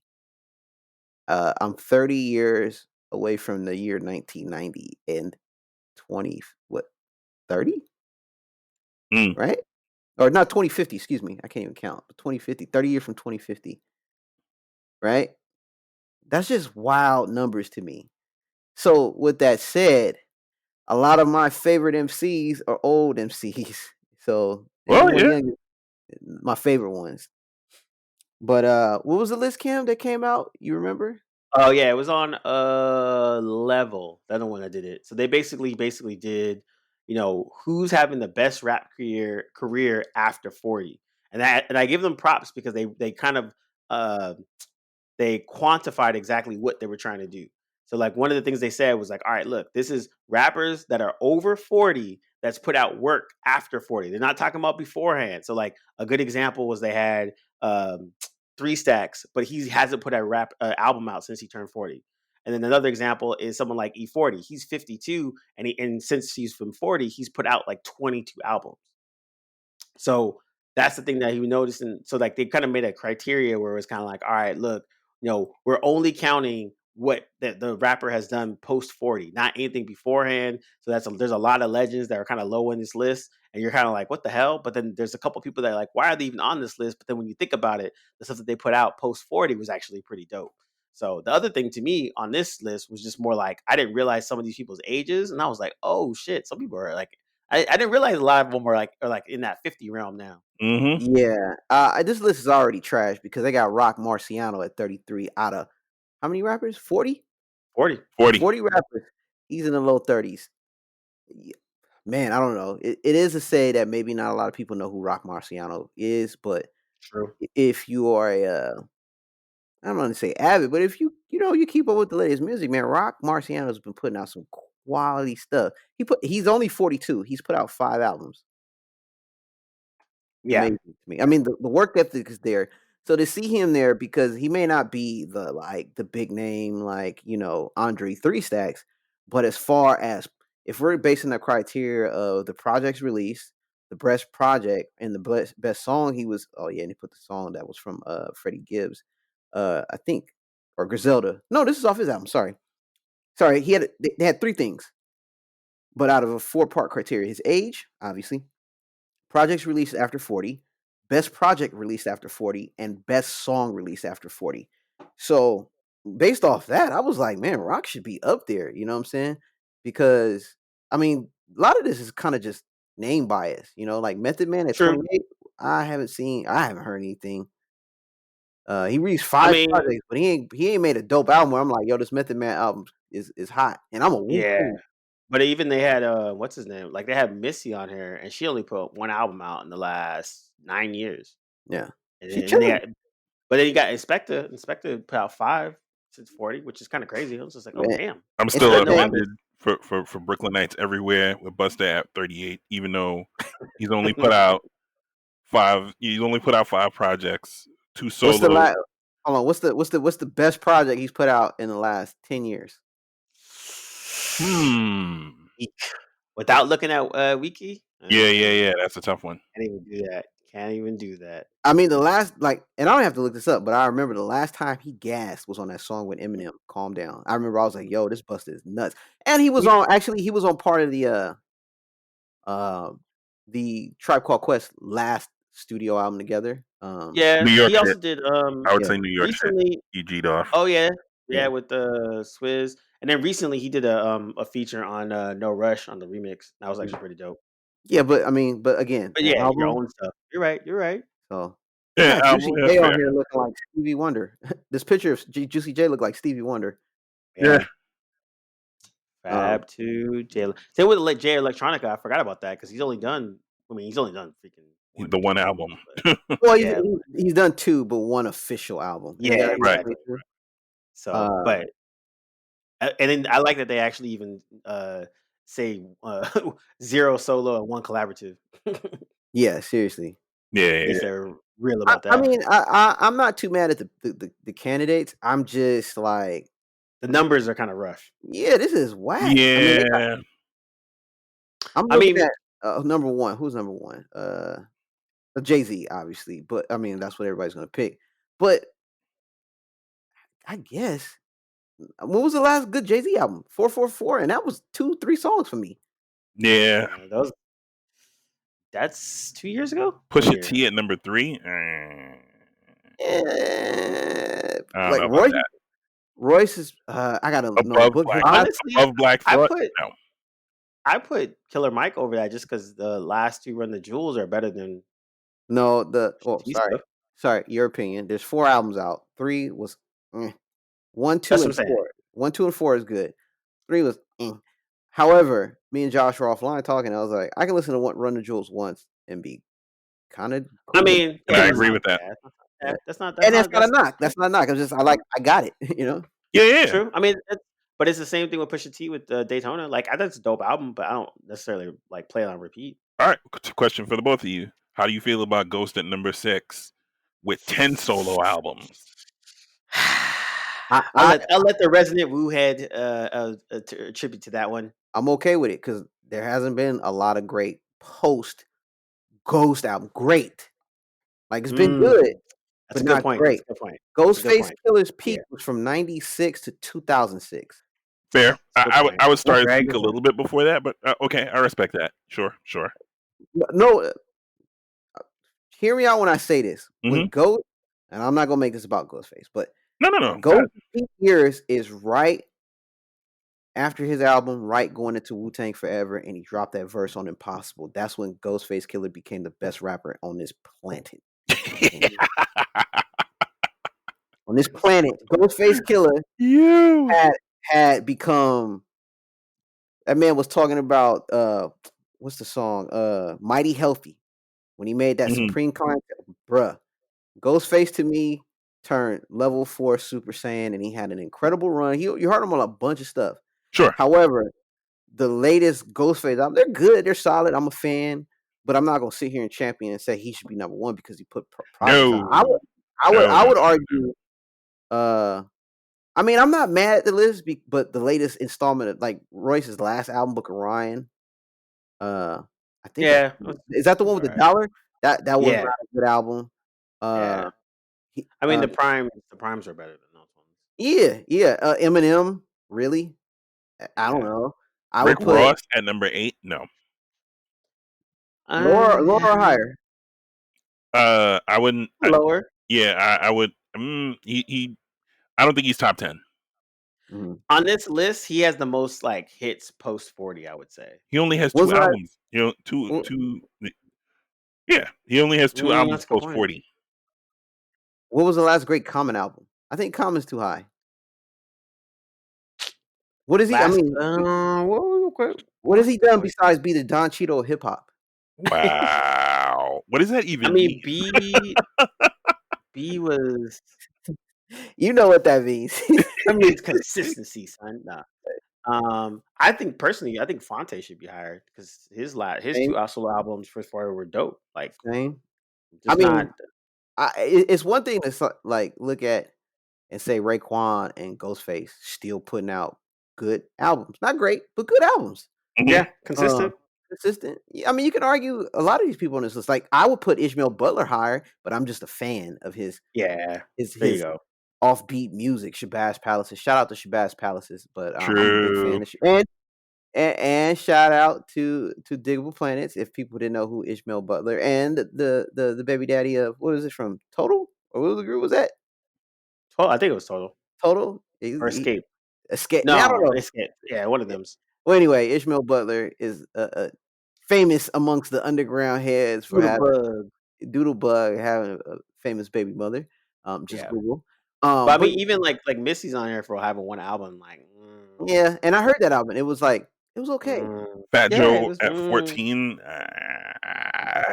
S2: I'm 30 years away from the year 1990 and 20 what 30?
S3: Mm.
S2: Right? Or not 2050, excuse me. I can't even count. 2050, 30 years from 2050, right? That's just wild numbers to me. So, with that said, a lot of my favorite MCs are old MCs. So,
S3: Well,
S2: anyone
S3: yeah.
S2: young, my favorite ones. But what was the list, Cam, that came out? You remember?
S1: Oh yeah, it was on Level. That's the one that did it. So they basically did, who's having the best rap career after 40. And I give them props because they kind of uh they quantified exactly what they were trying to do. So like one of the things they said was like, all right, look, this is rappers that are over 40 that's put out work after 40. They're not talking about beforehand. So like a good example was they had um, Three Stacks, but he hasn't put a rap album out since he turned 40. And then another example is someone like E40. He's 52, and since he's from 40, he's put out like 22 albums. So that's the thing that he noticed. And so like they kind of made a criteria where it was kind of like, all right, look, we're only counting what the rapper has done post 40, not anything beforehand. So there's a lot of legends that are kind of low in this list. And you're kind of like, what the hell? But then there's a couple people that are like, why are they even on this list? But then when you think about it, the stuff that they put out post 40 was actually pretty dope. So the other thing to me on this list was just more like I didn't realize some of these people's ages, and I was like, oh shit, some people are like I didn't realize a lot of them are like in that 50 realm now.
S3: Mm-hmm.
S2: Yeah. This list is already trash because they got Rock Marciano at 33 out of how many rappers? 40?
S1: 40.
S2: 40 rappers. He's in the low 30s. Man, I don't know. It is to say that maybe not a lot of people know who Rock Marciano is, but
S1: True.
S2: if you are I don't want to say avid, but if you keep up with the latest music, man, Rock Marciano's been putting out some quality stuff. He's only 42. He's put out 5 albums.
S1: Yeah.
S2: Amazing to me. I mean, the work ethic is there. So to see him there, because he may not be the big name like Andre Three Stacks, but as far as if we're basing the criteria of the project's release, the best project and the best song, and he put the song that was from Freddie Gibbs, I think, or Griselda. No, this is off his album. Sorry, they had 3 things, but out of a 4-part criteria: his age, obviously, projects released after 40, best project released after 40, and best song released after 40. So based off that, I was like, man, Rock should be up there. You know what I'm saying? Because I mean, a lot of this is kind of just name bias. Like Method Man at
S1: True.
S2: 28. I haven't heard anything. He released
S1: I
S2: 5
S1: mean,
S2: projects, but he ain't made a dope album where I'm like, yo, this Method Man album is hot, and I'm a Wu.
S1: yeah. But even they had what's his name? Like they had Missy on here, and she only put one album out in the last 9 years.
S2: Yeah,
S1: And
S2: she
S1: then
S2: chilling.
S1: but then you got Inspector. Inspector put out 5 since 40, which is kind of crazy. I was just like, oh
S2: Man,
S1: damn.
S3: I'm
S2: it's
S3: still
S2: not that.
S3: offended for Brooklyn Nights Everywhere with Busta at 38, even though he's only put out 5. He's only put out 5 projects, 2
S2: What's the
S3: solo.
S2: last? Hold on. What's the best project he's put out in the last 10 years?
S1: Without looking at Wiki?
S3: Yeah. That's a tough one.
S1: Can't even do that.
S2: I mean, the last and I don't have to look this up, but I remember the last time he gassed was on that song with Eminem, "Calm Down." I remember I was like, "Yo, this Busta is nuts," and he was on part of the Tribe Called Quest last studio album together.
S1: Yeah,
S3: New York
S1: he also
S3: shit.
S1: did
S3: I would say New York
S1: recently.
S3: shit. He G'd off.
S1: Oh yeah,
S2: Yeah.
S1: with the Swizz, and then recently he did a feature on No Rush on the remix. That was actually pretty dope.
S2: Yeah, but again,
S1: But
S2: an
S1: yeah, your
S2: album.
S1: own stuff. You're right.
S2: So
S3: Yeah,
S2: yeah, Juicy
S3: album,
S2: J on
S3: fair.
S2: here looking like Stevie Wonder. This picture of Juicy J looked like Stevie Wonder.
S3: Yeah.
S1: Fab 2, J. Same with J Electronica. I forgot about that because he's only done freaking
S3: The one album.
S2: Well,
S1: Yeah.
S2: he's done 2, but 1 official album.
S1: Yeah,
S3: right.
S1: exactly. So, but and then I like that they actually even say 0 solo and 1 collaborative.
S2: Yeah, seriously.
S3: Yeah.
S1: They're real about that.
S2: I mean, I'm not too mad at the candidates. I'm just like,
S1: the numbers are kind of rough.
S2: yeah, this is whack.
S3: Yeah.
S2: I'm looking at number 1. Who's number 1? Jay-Z, obviously, but I mean that's what everybody's gonna pick. But I guess when was the last good Jay-Z album? 444, and that was 2-3 songs for me.
S3: Yeah.
S1: That's 2 years ago.
S3: Pusha T at number 3.
S2: Like Royce is. I gotta know.
S1: Honestly,
S3: above Black Thought.
S1: I put Killer Mike over that just because the last 2 Run the Jewels are better than.
S2: No, sorry. Your opinion. There's 4 albums out. 3 was 1, 2, and 4. 1, 2, and 4 is good. 3 was. However, me and Josh were offline talking. I was like, I can listen to Run the Jewels once and be kind of.
S1: Cool. I mean,
S3: I agree with that.
S1: That's not.
S2: That's not a knock. That's not a knock. I got it.
S3: Yeah.
S1: True. I mean, But it's the same thing with Pusha T with Daytona. Like, I think it's a dope album, but I don't necessarily like play it on repeat.
S3: All right, question for the both of you: how do you feel about Ghost at number 6 with 10 solo albums?
S1: I'll let the resident Woo head attribute to that one.
S2: I'm okay with it because there hasn't been a lot of great post Ghost album. Great, like it's been good,
S1: That's
S2: but
S1: a good
S2: not
S1: point.
S2: great.
S1: That's a good point. That's a good
S2: Ghostface
S1: point.
S2: Killer's peak
S1: Yeah.
S2: was from 96 to 2006.
S3: Fair.
S1: That's a good
S3: I
S1: point.
S3: would start to
S1: Okay,
S3: think a
S1: good
S3: little bit before that, but okay, I respect that. Sure.
S2: No, hear me out when I say this. When
S3: Mhm.
S2: Ghost, and I'm not gonna make this about Ghostface, but
S3: No.
S2: Ghost peak years is right after his album, right going into Wu-Tang Forever, and he dropped that verse on Impossible. That's when Ghostface Killer became the best rapper on this planet. On this planet, Ghostface Killer
S3: You.
S2: had become. That man was talking about what's the song? Mighty Healthy. When he made that
S3: Mhm.
S2: Supreme Concept, bruh. Ghostface to me turned level 4 Super Saiyan, and he had an incredible run. You heard him on a bunch of stuff.
S3: Sure.
S2: However, the latest Ghostface album, they're good, they're solid. I'm a fan, but I'm not gonna sit here and champion and say he should be number 1 because he put projects out.
S3: No.
S2: I would
S3: No.
S2: argue. I mean, I'm not mad at the list, but the latest installment of like Royce's last album, Book of Ryan. I think
S1: Yeah.
S2: is that the one with the dollar? That was
S1: Yeah.
S2: not a good album.
S1: Yeah. I mean, the primes are better than those ones.
S2: Yeah. Eminem, really? I don't
S3: Yeah.
S2: know. I
S3: Rick
S2: would put
S3: Ross at number 8. No.
S2: lower or higher.
S3: I wouldn't.
S1: Lower.
S3: I would. He. I don't think he's top 10.
S2: Mhm.
S1: On this list, he has the most like hits post 40. I would say
S3: He only has
S2: Was
S3: 2
S2: that-
S3: albums. Two. Yeah, he only has 2 albums
S1: that's a good
S3: post
S1: point.
S3: 40.
S2: What was the last great Common album? I think Common's too high. What is he?
S1: Last,
S2: I mean, what has he done besides be the Don Cheadle of hip hop?
S3: Wow. What does that even
S1: I mean,
S3: mean?
S1: B was.
S2: You know what that means.
S1: I mean, it's consistency, son. Nah. I think personally, I think Fonte should be higher because his
S2: Same.
S1: 2 solo albums first 4 were dope. Like,
S2: Same.
S1: just
S2: I mean,
S1: not.
S2: it's one thing to like look at and say Raekwon and Ghostface still putting out good albums. Not great, but good albums.
S1: Yeah, consistent.
S2: Consistent. I mean, you can argue a lot of these people on this list. Like, I would put Ishmael Butler higher, but I'm just a fan of his
S1: Yeah,
S2: his
S1: there you go.
S2: offbeat music. Shabazz Palaces. Shout out to Shabazz Palaces, but I'm a big fan
S3: True.
S2: of and shout out to Diggable Planets. If people didn't know who Ishmael Butler and the baby daddy of what was it from Total or what group was that?
S1: I think it was Total
S2: Total
S1: or Escape.
S2: Escape.
S1: No,
S2: I don't know.
S1: Escape. Yeah, one of them.
S2: Well, anyway, Ishmael Butler is famous amongst the underground heads for having Doodlebug having a famous baby mother. Just Google.
S1: But I mean, even like Missy's on here for having one album. Like,
S2: yeah, and I heard that album. It was like it was okay.
S3: Fat Joe at 14.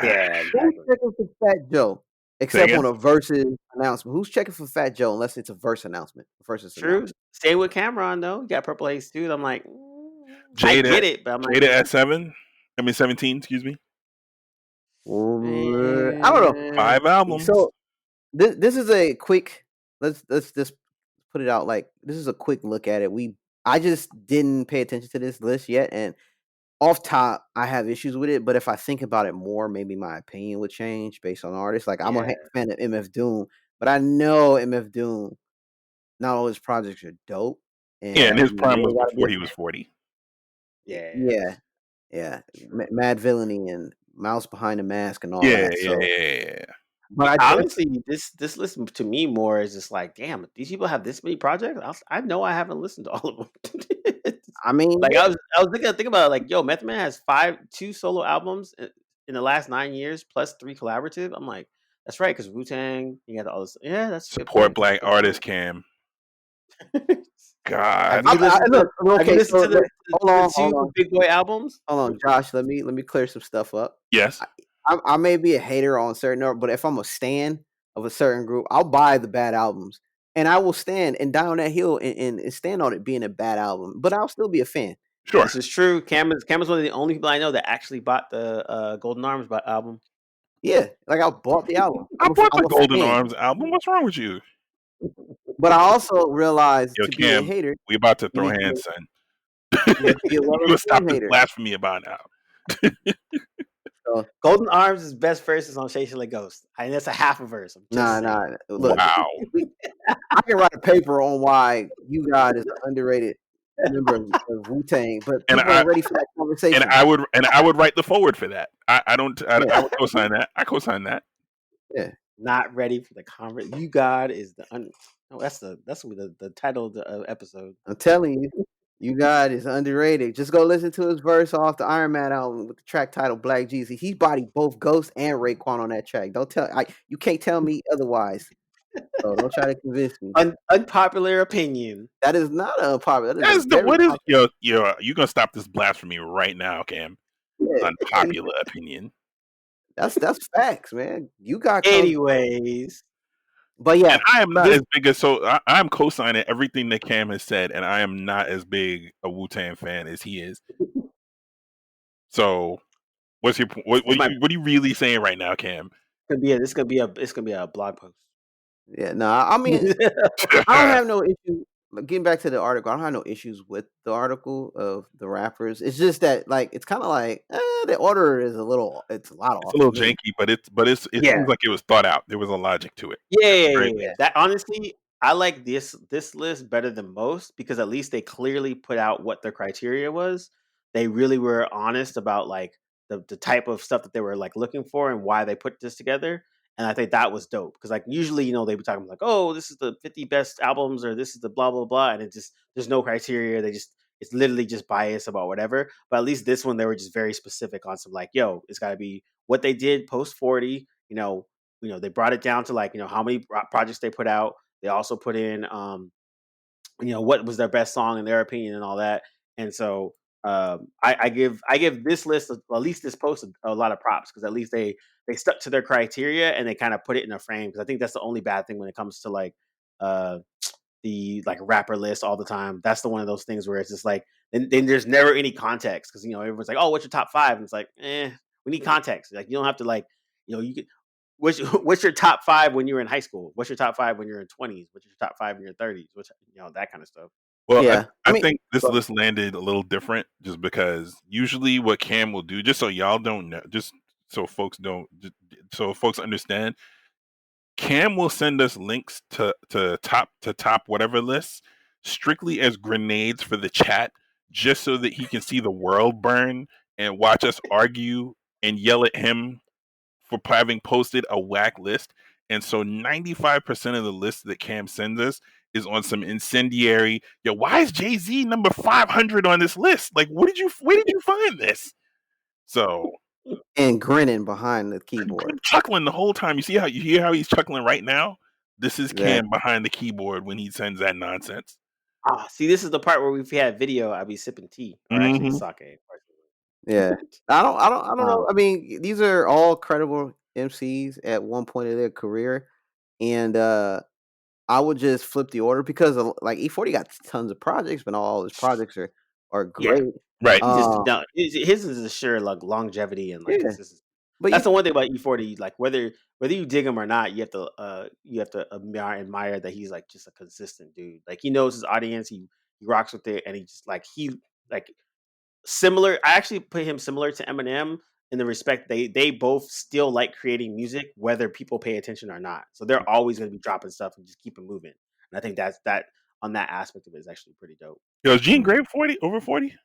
S1: Yeah, exactly.
S2: Who's checking for Fat Joe? Except on a versus announcement. Who's checking for Fat Joe unless it's a verse announcement?
S1: True. Same with Cameron though. You got Purple Haze dude. I'm like,
S3: Jada,
S1: I get it, but I'm like,
S3: Jada at 17. Excuse me.
S2: I don't know.
S3: 5 albums.
S2: So this is a quick. Let's just put it out. Like this is a quick look at it. I just didn't pay attention to this list yet, and off top, I have issues with it. But if I think about it more, maybe my opinion would change based on artists. Like I'm a fan of MF Doom, but I know MF Doom. Not all his projects are dope.
S3: And his prime was before he was 40.
S2: Yeah. Mad Villainy and Mouse Behind the Mask and all that. So.
S3: Yeah.
S1: But honestly, this list to me more is just like, damn, these people have this many projects. I know I haven't listened to all of them.
S2: I mean,
S1: like I was thinking about it, like, yo, Method Man has 2 solo albums in the last 9 years plus 3 collaborative. I'm like, that's right, because Wu-Tang, you got all this. Yeah, that's
S3: support black artists, Cam. God,
S1: have you listened to the 2 Big Boy albums?
S2: Hold on, Josh. Let me clear some stuff up.
S3: Yes,
S2: I may be a hater on certain, but if I'm a stan of a certain group, I'll buy the bad albums. and I will stand and die on that hill and stand on it being a bad album, but I'll still be a fan.
S3: Sure.
S1: This is true. Cam is one of the only people I know that actually bought the Golden Arms album.
S2: Yeah, like I bought the album.
S3: I bought
S2: I'm
S3: the
S2: a
S3: Golden
S2: fan.
S3: Arms album. What's wrong with you?
S2: But I also realized
S3: Yo,
S2: to be a
S3: Cam,
S2: hater,
S3: we about to
S2: you
S3: throw
S2: need to
S3: hands, son.
S2: you have to be a
S3: You
S2: well
S3: gonna stop
S2: informed
S3: this
S2: hater.
S3: blasphemy about now?
S2: So
S1: Golden Arms is best verses on Shay Shay Ghost. I mean, that's a half a verse. I'm just saying.
S2: nah. Look,
S3: Wow.
S2: I can write a paper on why You God is an underrated member of Wu-Tang, but
S3: And
S2: people ain't ready for that conversation.
S3: And I would write the forward for that. I
S2: Yeah.
S3: would co-sign that. I co-sign that.
S2: Yeah.
S1: Not ready for the conversation. You God is the that's the title of the episode.
S2: I'm telling you, You God is underrated. Just go listen to his verse off the Iron Man album with the track title Black Jeezy. He bodied both Ghost and Raekwon on that track. You can't tell me otherwise. So don't try to convince me.
S1: Unpopular opinion.
S2: That is not unpopular.
S3: You gonna stop this blasphemy right now, Cam?
S2: Yeah.
S3: Unpopular opinion.
S2: That's facts, man. You got
S1: anyways.
S2: But yeah,
S3: and I am not as big as I'm co-signing everything that Cam has said, and I am not as big a Wu-Tang fan as he is. So, what's your point? What are you really saying right now, Cam?
S1: It's gonna be a blog post.
S2: Yeah, no, I mean, I don't have no issue. Getting back to the article, I don't have no issues with the article of the rappers. It's just that, like, it's kind of like the order is a lot off.
S3: It's a little janky, but it seems like it was thought out. There was a logic to it.
S1: Yeah. That honestly, I like this list better than most because at least they clearly put out what their criteria was. They really were honest about like the type of stuff that they were like looking for and why they put this together. And I think that was dope because like usually, they be talking like, oh, this is the 50 best albums or this is the blah, blah, blah. And there's no criteria. It's literally just bias about whatever. But at least this one, they were just very specific on some like, yo, it's got to be what they did post 40, they brought it down to like, how many projects they put out. They also put in, what was their best song in their opinion and all that. And so I give this list, at least this post, a lot of props because at least they stuck to their criteria and they kind of put it in a frame because I think that's the only bad thing when it comes to like the like rapper list all the time. That's the one of those things where it's just like then there's never any context because everyone's like, oh, what's your top 5? And it's like, we need context. Like you don't have to like, you could. What's your top 5 when you were in high school? What's your top 5 when you're in 20s? What's your top 5 in your 30s? Which that kind of stuff.
S3: Well, yeah, I think this list landed a little different just because usually what Cam will do, just so y'all don't know, just so folks understand, Cam will send us links to top whatever lists strictly as grenades for the chat, just so that he can see the world burn and watch us argue and yell at him for having posted a whack list. And so 95% of the list that Cam sends us is on some incendiary, why is Jay-Z number 500 on this list? Like, where did you find this? So,
S2: and grinning behind the keyboard.
S3: I'm chuckling the whole time. You hear how he's chuckling right now? This is Cam behind the keyboard when he sends that nonsense.
S1: See, this is the part where we've had video, I'll be sipping tea or actually sake.
S2: Yeah. I don't know. I mean, these are all credible MCs at one point in their career. And I would just flip the order because like E40 got tons of projects, but all his projects are great.
S3: Yeah,
S1: right. His is a sure like longevity and like but that's the one thing about E40. Like whether you dig him or not, you have to admire that he's like just a consistent dude. Like he knows his audience, he rocks with it, and he just like similar. I actually put him similar to Eminem in the respect they both still like creating music whether people pay attention or not. So they're always going to be dropping stuff and just keep it moving. And I think that on that aspect of it is actually pretty dope.
S3: Is Jean Grae over 40?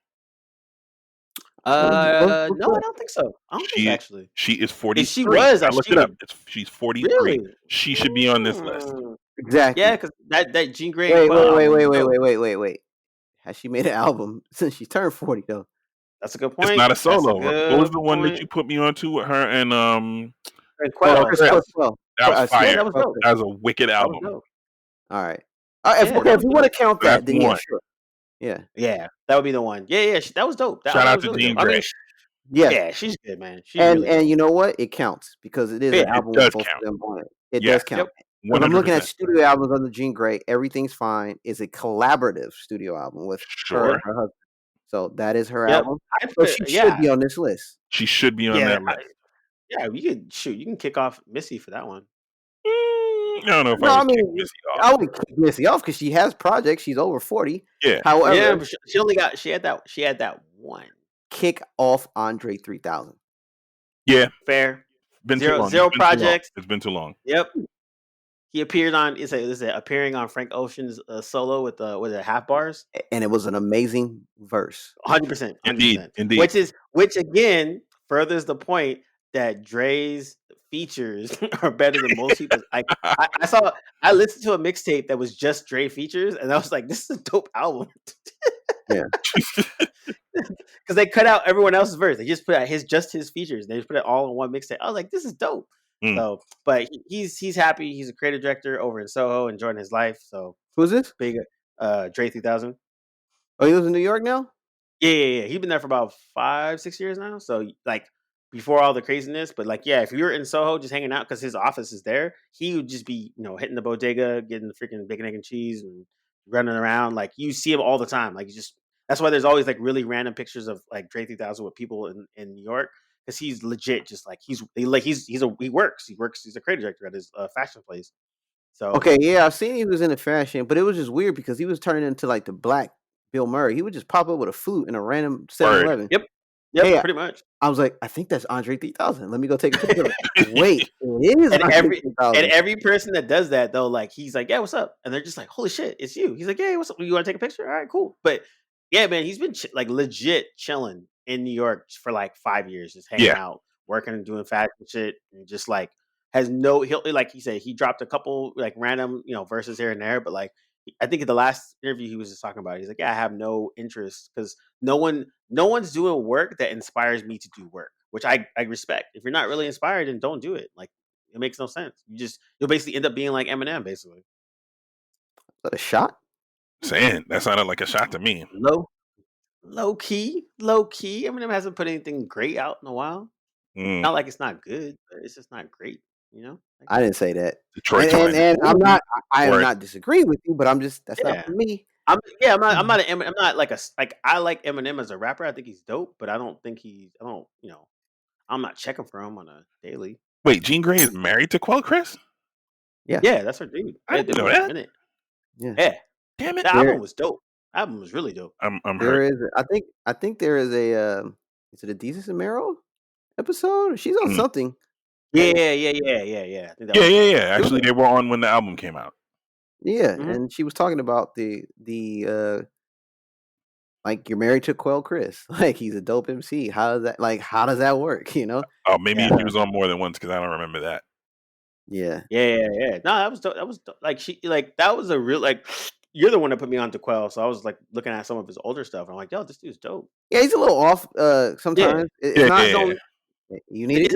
S1: No, I don't think so. I don't think actually.
S3: She is 40.
S1: She was.
S3: I looked it up. She's 43.
S1: Really?
S3: She should be on this list.
S2: Exactly.
S1: Yeah, because that Jean Grae.
S2: Wait. Has she made an album since she turned 40 though?
S1: That's a good point.
S3: It's not a solo. What was the one that you put me onto with her and
S1: Quell?
S3: That was fire. That was a wicked album.
S2: All right. If we want to count that, then yeah, sure.
S1: Yeah, that would be the one. Yeah, that was dope.
S3: Shout out to Jean Grae.
S1: Yeah, she's good, man.
S2: And you know what? It counts because it is an album with both of them on it. It does count. Because I'm looking at
S3: 100%.
S2: studio albums under Jean Grey. Everything's Fine is a collaborative studio album with her
S3: Sure.
S2: and her husband. So that is her
S1: Yep.
S2: album.
S1: I
S2: So
S1: put
S2: she should
S1: yeah.
S2: be on this list.
S3: She should be on
S1: Yeah,
S3: that list.
S1: yeah, you could shoot. You can kick off Missy for that one.
S3: I don't know if
S2: No,
S3: I
S2: I
S3: would kick
S2: mean,
S3: Missy
S2: I
S3: off.
S2: would kick Missy off because she has projects. She's over 40.
S3: Yeah.
S2: However,
S1: Yeah, but she only got she had that one.
S2: kick off Andre 3000.
S3: Yeah.
S1: Fair.
S3: Been too
S1: Zero
S3: long.
S1: zero
S3: It's been too long.
S1: projects.
S3: It's been too long.
S1: Yep. He appeared on is it appearing on Frank Ocean's solo with half bars.
S2: And it was an amazing verse.
S1: 100%.
S3: Indeed.
S1: Which again furthers the point that Dre's features are better than most people's. I listened to a mixtape that was just Dre features, and I was like, this is a dope album.
S2: Yeah.
S1: Because they cut out everyone else's verse. They just put out just his features. They just put it all in one mixtape. I was like, this is dope. So, but he's happy. He's a creative director over in Soho, enjoying his life. So,
S2: who's this?
S1: Big Dre 3000.
S2: Oh, he lives in New York now?
S1: Yeah. He's been there for about 5-6 years now. So, like, before all the craziness, but like, yeah, if you were in Soho just hanging out because his office is there, he would just be, hitting the bodega, getting the freaking bacon, egg, and cheese, and running around. Like, you see him all the time. Like, that's why there's always like really random pictures of like Dre 3000 with people in New York, because he's legit just like he works. He's a creative director at his fashion place. So
S2: okay, yeah, I've seen he was in the fashion, but it was just weird because he was turning into like the black Bill Murray. He would just pop up with a flute in a random 7-Eleven.
S1: Yep,
S2: Yeah,
S1: pretty much.
S2: I was like, I think that's Andre 3000. Let me go take a picture. Wait, it is Andre 3000.
S1: And every person that does that though, like he's like, yeah, what's up? And they're just like, holy shit, it's you. He's like, yeah, what's up? You want to take a picture? All right, cool. But yeah, man, he's been like legit chilling in New York for like 5 years, just hanging out, working and doing fashion shit, and just like he'll like he said he dropped a couple like random verses here and there, but like I think in the last interview he was just talking about it. He's like, yeah, I have no interest because no one's doing work that inspires me to do work, which I respect. If you're not really inspired, then don't do it. Like it makes no sense. You'll basically end up being like Eminem, basically.
S2: Is that a shot?
S3: Saying that sounded like a shot to me.
S1: Low key. Eminem hasn't put anything great out in a while. Not like it's not good, but it's just not great. Like,
S2: I didn't say that.
S3: Detroit
S2: and I'm not. I am not disagreeing with you, but I'm just that's not for me.
S1: I'm not an Eminem. I'm not like I like Eminem as a rapper. I think he's dope, but I don't think I'm not checking for him on a daily.
S3: Wait, Jean Grey is married to Quelle Chris?
S2: Yeah,
S1: that's her dude.
S3: I didn't know that.
S2: Yeah.
S1: Damn it! The album was dope. The album was really dope.
S3: I'm
S2: there
S3: hurt.
S2: is. I think there is a. Is it a Desus and Mero episode? She's on something.
S1: Yeah.
S3: Yeah. Actually, they were on when the album came out.
S2: Yeah, and she was talking about the like you're married to Quelle Chris, like he's a dope MC. How does that work?
S3: Oh, maybe she was on more than once because I don't remember that.
S2: Yeah.
S1: No, that was dope. That was dope. Like that was a real like. You're the one that put me on to Quelle, so I was like looking at some of his older stuff, and I'm like, yo, this dude's dope.
S2: Yeah, he's a little off sometimes. It's not his own. You need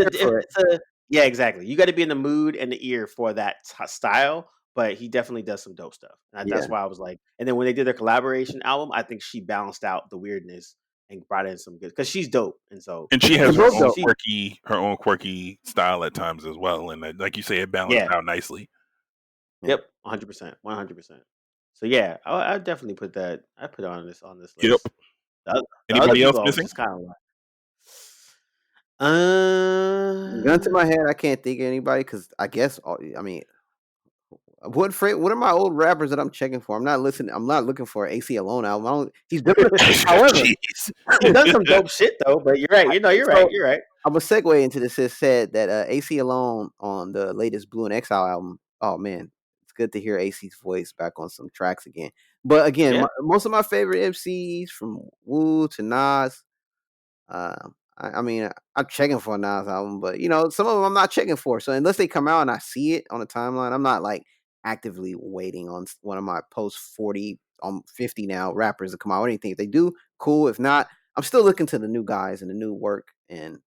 S1: yeah, exactly. You got to be in the mood and the ear for that style, but he definitely does some dope stuff. And that's why I was like, and then when they did their collaboration album, I think she balanced out the weirdness and brought in some good, because she's dope, and
S3: she has her own quirky style at times as well, and like you say, it balanced out nicely.
S1: Yep, 100%. So yeah, I definitely put that. I put it on this list.
S3: Yep. Anybody else missing?
S1: Kind of like,
S2: gun to my head, I can't think of anybody because I guess what are my old rappers that I'm checking for? I'm not listening. I'm not looking for an AC Alone album. He's different. However,
S1: he's done some dope shit though. But you're right. You're right. You're right.
S2: I'm gonna segue into this. It said that AC Alone on the latest Blue and Exile album. Oh man, it's good to hear AC's voice back on some tracks again. But again, most of my favorite MCs from Wu to Nas. I'm checking for a Nas album, but some of them I'm not checking for. So unless they come out and I see it on the timeline, I'm not like actively waiting on one of my post 40 50 now rappers to come out or anything. If they do, cool. If not, I'm still looking to the new guys and the new work and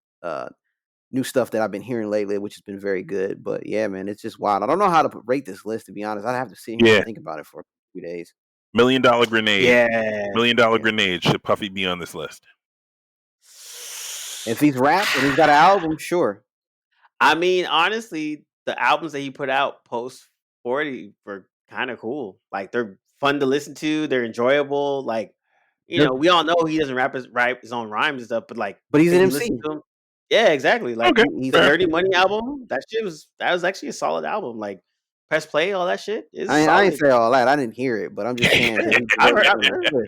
S2: new stuff that I've been hearing lately, which has been very good. But yeah, man, it's just wild. I don't know how to rate this list, to be honest. I'd have to sit here and think about it for a few days.
S3: $1 Million Grenade.
S1: Yeah.
S3: $1 Million Grenade. Should Puffy be on this list?
S2: If he's rapped and he's got an album, sure.
S1: I mean, honestly, the albums that he put out post 40 were kind of cool. Like they're fun to listen to. They're enjoyable. Like
S2: They're
S1: we all know he doesn't write his own rhymes and stuff, but like
S2: but he's an
S1: if you
S2: MC.
S1: listen to him, yeah, exactly. Like
S3: Okay,
S2: He's
S1: the
S3: fair.
S1: Dirty Money album, that was actually a solid album. Like Press Play, all that shit is
S2: I
S1: solid.
S2: ain't say all that. I didn't hear it, but I'm just saying that he's
S1: I've
S2: very
S1: heard,
S2: good.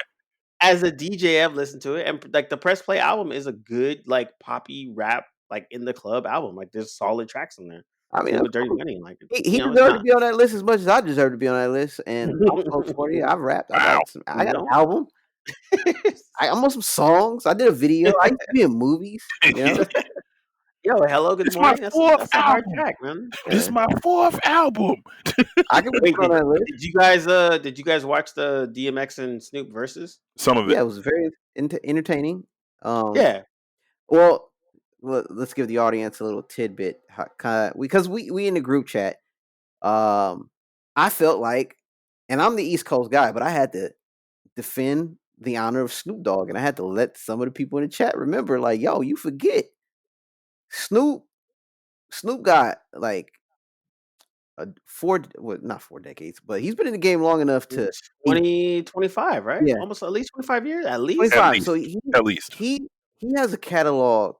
S1: as a DJ, I've listened to it, and like the Press Play album is a good like poppy rap like in the club album. Like there's solid tracks in there.
S2: I mean,
S1: Same
S2: that's
S1: with Dirty
S2: cool.
S1: Money. Like
S2: He
S1: it's
S2: deserved to
S1: not.
S2: be on that list as much as I deserve to be on that list. And I'm close 40. I've rapped.
S3: Wow.
S2: I got an
S1: No.
S2: album. I'm on some songs. I did a video. I used to be in movies. You know?
S1: Yo, hello, good
S3: It's my
S1: morning.
S3: fourth
S1: That's a hard
S3: album.
S1: track, man.
S3: This is my 4th album.
S2: I can
S1: Wait,
S2: put on that list.
S1: did you guys watch the DMX and Snoop versus?
S3: Some of it.
S2: Yeah, it was very entertaining.
S1: Yeah.
S2: Well, let's give the audience a little tidbit, because we in the group chat. I felt like, and I'm the East Coast guy, but I had to defend the honor of Snoop Dogg, and I had to let some of the people in the chat remember, like, yo, you forget Snoop got like not 4 decades, but he's been in the game long enough to
S1: 25, right?
S2: Yeah.
S1: Almost at least 25 years, at least.
S2: 25. So
S3: At least.
S2: he has a catalog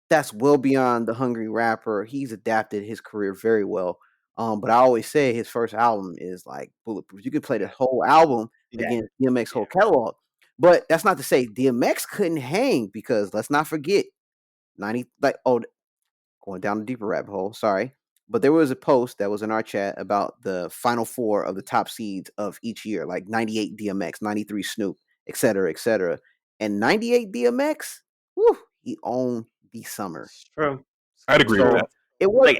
S2: that's well beyond the Hungry Rapper. He's adapted his career very well. But I always say his first album is like bulletproof. You could play the whole album against DMX whole catalog. But that's not to say DMX couldn't hang, because let's not forget going down a deeper rabbit hole, sorry. But there was a post that was in our chat about the final 4 of the top seeds of each year, like 98 DMX, 93 Snoop, et cetera, et cetera. And 98 DMX, he owned the summer.
S1: It's true.
S3: I'd agree with that.
S2: It was
S1: like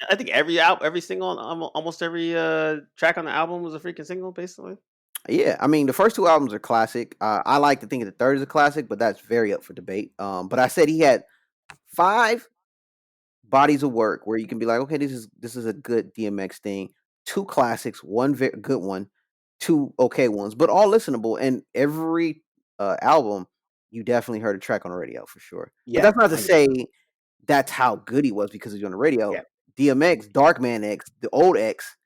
S1: I think every single, almost every track on the album was a freaking single, basically.
S2: Yeah, I mean, the first 2 albums are classic. I like to think the third is a classic, but that's very up for debate. But I said he had 5 bodies of work where you can be like, okay, this is a good DMX thing. 2 classics, 1 very good one, 2 okay ones, but all listenable. And every album, you definitely heard a track on the radio for sure.
S1: Yeah,
S2: but that's not to
S1: 100%.
S2: say that's how good he was because he's on the radio.
S1: Yeah.
S2: DMX, Darkman X, the old X,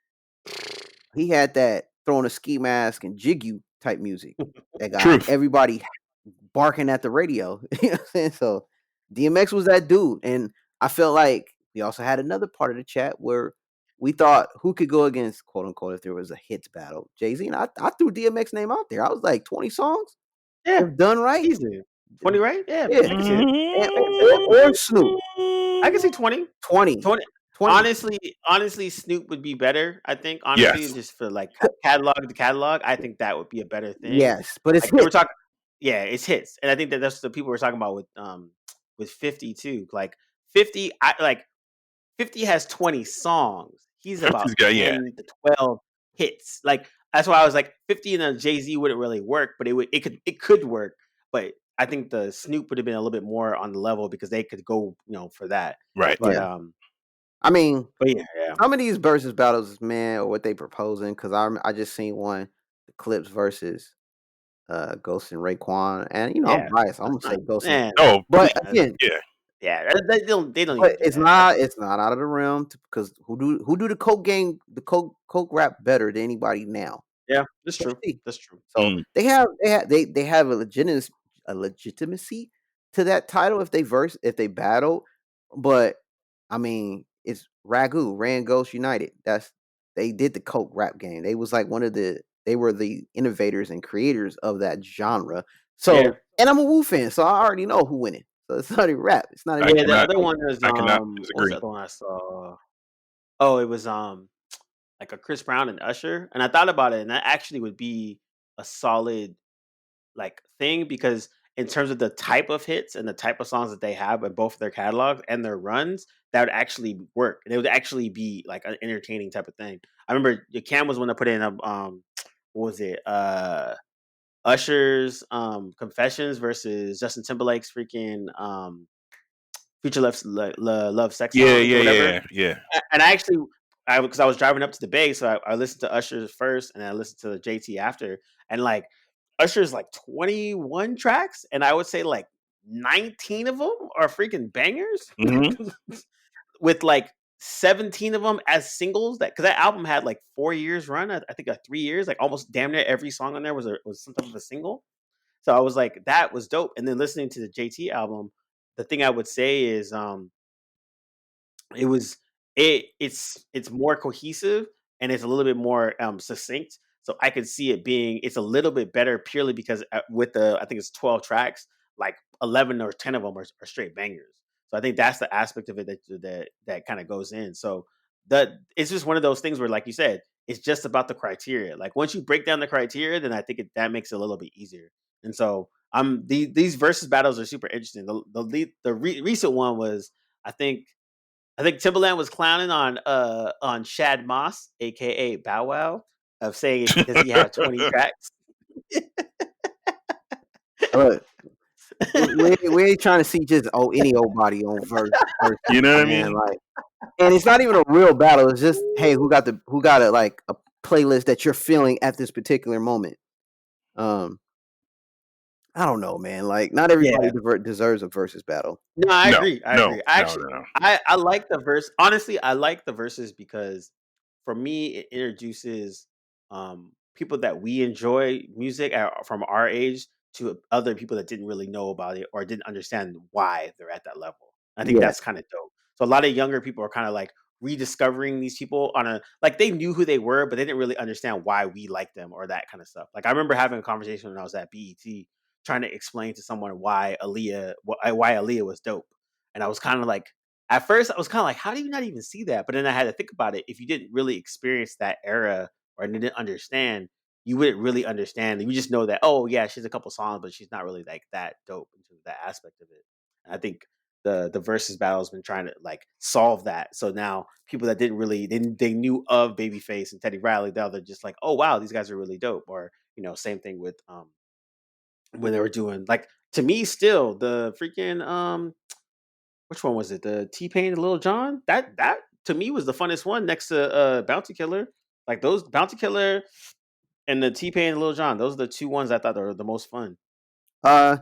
S2: he had that throwing a ski mask and jig you type music that got
S3: Truth.
S2: everybody barking at the radio. You know what I'm saying? So DMX was that dude. And I felt like we also had another part of the chat where we thought who could go against, quote unquote, if there was a hits battle. Jay-Z. And I threw DMX name out there. I was like 20 songs.
S1: Yeah,
S2: if done right.
S1: easy. 20, right? Yeah.
S2: Yeah.
S1: I can see it.
S2: Or Snoop.
S1: I can see 20.
S2: 20.
S1: 20. Honestly, Snoop would be better. I think honestly,
S3: Yes.
S1: just for like catalog to catalog, I think that would be a better thing.
S2: Yes, but it's
S1: Like they were
S2: hits.
S1: talking, yeah, it's hits, and I think that's the people were talking about with 50 too. Like 50, 50 has 20 songs. He's about
S3: 50's got,
S1: 10 to 12 hits. Like that's why I was like 50 and a Jay-Z wouldn't really work, but it could work. But I think the Snoop would have been a little bit more on the level because they could go, for that.
S3: Right.
S1: But
S2: Yeah. I mean,
S1: but yeah.
S2: some of these versus battles, man, or what they proposing, because I just seen one, the Clips versus Ghost and Raekwon, and I'm biased. I'm gonna say Ghost.
S3: No,
S2: but again,
S1: yeah, they don't.
S2: But
S1: Even
S2: it's not out of the realm because who do the coke game, the coke rap better than anybody now?
S1: Yeah, that's true. That's true.
S2: So they have a legitimacy to that title if they battle, but I mean it's Ragu, Ran Ghost United. They did the coke rap game. They was like they were the innovators and creators of that genre. So and I'm a Wu fan, so I already know who winning. So it's not a rap. It's not.
S1: The other one was
S3: I cannot
S1: what was
S3: disagree.
S1: the other one I saw? Oh, it was like a Chris Brown and Usher, and I thought about it, and that actually would be a solid like thing because in terms of the type of hits and the type of songs that they have in both their catalogs and their runs, that would actually work. It would actually be like an entertaining type of thing. I remember Cam was one that put in a what was it? Usher's Confessions versus Justin Timberlake's freaking Future Love Sex Song,
S3: Yeah.
S1: And I actually because I was driving up to the Bay, so I listened to Usher's first and I listened to the JT after, and like Usher's like 21 tracks, and I would say like 19 of them are freaking bangers
S3: Mm-hmm.
S1: with like 17 of them as singles. Because that album had like 4 years run. I think 3 years, like almost damn near every song on there was some type of a single. So I was like, that was dope. And then listening to the JT album, the thing I would say is it was it's more cohesive and it's a little bit more succinct. So I could see it being it's a little bit better purely because with the I think it's 12 tracks, like 11 or 10 of them are straight bangers. So I think that's the aspect of it that kind of goes in. So that it's just one of those things where, like you said, it's just about the criteria. Like once you break down the criteria, then I think that makes it a little bit easier. And so these versus battles are super interesting. Recent one was I think Timbaland was clowning on Shad Moss, aka Bow Wow, of saying does he have 20 tracks?
S2: Look, we ain't trying to see just any old body on verse.
S3: You know what I
S2: man.
S3: mean?
S2: Like, and it's not even a real battle. It's just hey, who got a like a playlist that you're feeling at this particular moment. I don't know, man. Like, not everybody deserves a versus battle.
S1: No, I
S3: No,
S1: agree. I
S3: no,
S1: agree. Actually,
S3: no.
S1: I like the verse. Honestly, I like the verses because for me, it introduces people that we enjoy music from our age to other people that didn't really know about it or didn't understand why they're at that level. I think
S2: Yeah.
S1: that's kind of dope. So a lot of younger people are kind of like rediscovering these people on a like they knew who they were, but they didn't really understand why we liked them or that kind of stuff. Like I remember having a conversation when I was at BET trying to explain to someone why Aaliyah was dope. And I was kind of like, at first, I was kind of like, how do you not even see that? But then I had to think about it. If you didn't really experience that era or didn't understand, you wouldn't really understand. You just know that, oh yeah, she's a couple songs, but she's not really like that dope into that aspect of it. And I think the versus battle has been trying to like solve that. So now people that didn't really they knew of Babyface and Teddy Riley, now they're just like, oh wow, these guys are really dope. Or same thing with when they were doing like to me still the freaking which one was it? The T-Pain and Lil Jon? That to me was the funnest one next to Bounty Killer. Like those Bounty Killer and the T-Pain and Lil Jon, those are the two ones I thought were the most fun.
S2: Yeah,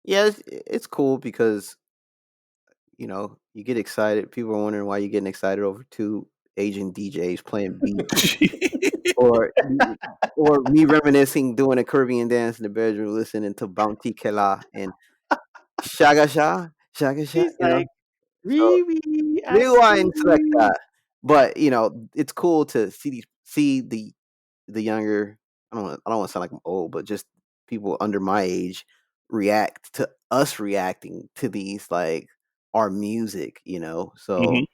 S2: it's cool because you get excited. People are wondering why you're getting excited over two Asian DJs playing beats. or me reminiscing, doing a Caribbean dance in the bedroom, listening to Bounty Killer and Shaga Sha.
S1: He's like,
S2: So, rewind
S1: see
S2: select
S1: you.
S2: that. But it's cool to see the younger. I don't want to sound like I'm old, but just people under my age react to us reacting to these like our music. So.
S3: Mhm.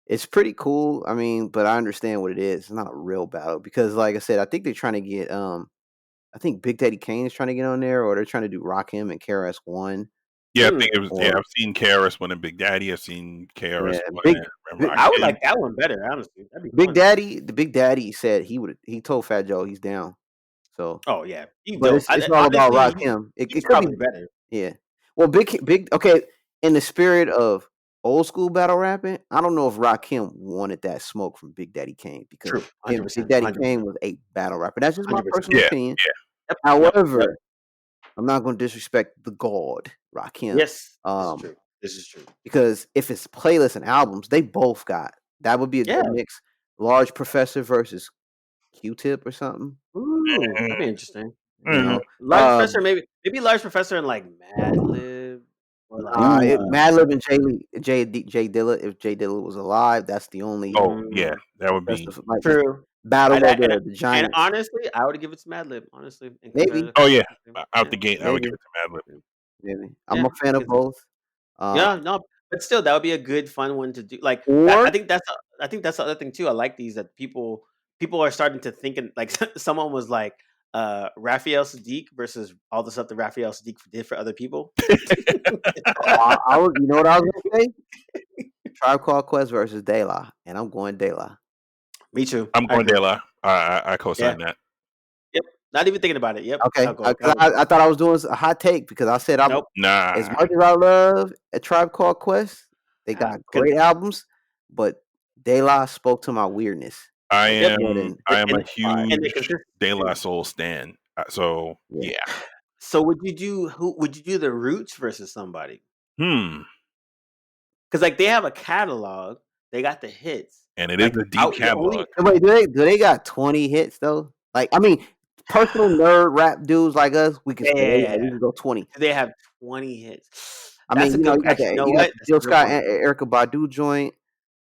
S2: It's pretty cool. I mean, but I understand what it is. It's not a real battle because, like I said, I think they're trying to get. I think Big Daddy Kane is trying to get on there, or they're trying to do Rakim and KRS-One.
S3: Yeah, I think it was.
S2: Or,
S3: Yeah, I've seen KRS winning Big Daddy. I've seen KRS
S2: Big,
S3: and
S1: I would
S3: Rakim.
S1: like that one better, honestly. That'd be
S2: Big
S1: fun.
S2: Daddy. The Big Daddy said he told Fat Joe he's down. So.
S1: Oh yeah,
S2: But it's all about Rakim. It could
S1: probably
S2: be
S1: better.
S2: Yeah. Well, big. Okay. In the spirit of old school battle rapping, I don't know if Rakim wanted that smoke from Big Daddy Kane because
S1: True, 100%,
S2: Big Daddy
S1: 100%.
S2: Kane was a battle rapper. That's just my
S1: 100%.
S2: personal opinion.
S1: Yep,
S2: However,
S1: yep.
S2: I'm not going to disrespect the god Rakim.
S1: Yes, this is true. This is true.
S2: Because if it's playlists and albums, they both got that would be a good mix. Large Professor versus Q-Tip or something.
S1: Ooh, that'd be interesting.
S3: Mhm.
S1: Large Professor, maybe Large Professor and like Madlib or like
S2: Madlib and Jay Dilla. If Jay Dilla was alive, that's the only.
S3: Oh yeah, that would be
S1: true.
S2: Battle of the Giants.
S1: And honestly, I would give it to Madlib. Honestly,
S2: maybe.
S3: Oh yeah, out the gate, I would give it to Madlib.
S2: Maybe. I'm a fan of both.
S1: Yeah, no, but still, that would be a good, fun one to do. Like, I think that's the other thing too. I like these that people are starting to think, and like someone was like, Raphael Sadiq versus all the stuff that Raphael Sadiq did for other people.
S2: I was, you know what I was gonna say? Tribe Called Quest versus De La, and I'm going De La.
S1: Me too.
S3: I'm going De La. I co-sign that.
S1: Yep. Not even thinking about it. Yep.
S2: Okay. I thought I was doing a hot take because I said I'm
S3: nah.
S2: As much as I love a Tribe Called Quest, they got great albums, but De La spoke to my weirdness.
S3: I am a huge De La Soul stan. So yeah.
S1: So would you do the Roots versus somebody?
S3: Because
S1: like they have a catalog They got the hits.
S3: And it is
S1: Like
S3: a deep
S1: the only
S3: catalog.
S2: Wait, do they got 20 hits though? Like, I mean, personal nerd rap dudes like us, we can
S1: yeah,
S2: say,
S1: yeah,
S2: yeah,
S1: yeah,
S2: we
S1: yeah.
S2: can go 20.
S1: Do they have 20 hits?
S2: I
S1: That's
S2: mean,
S1: a good.
S2: you got
S1: Actually, you
S2: the
S1: know
S2: you got
S1: what?
S2: the
S1: That's a
S2: Jill
S1: good
S2: Scott
S1: point.
S2: and Erica Badu joint.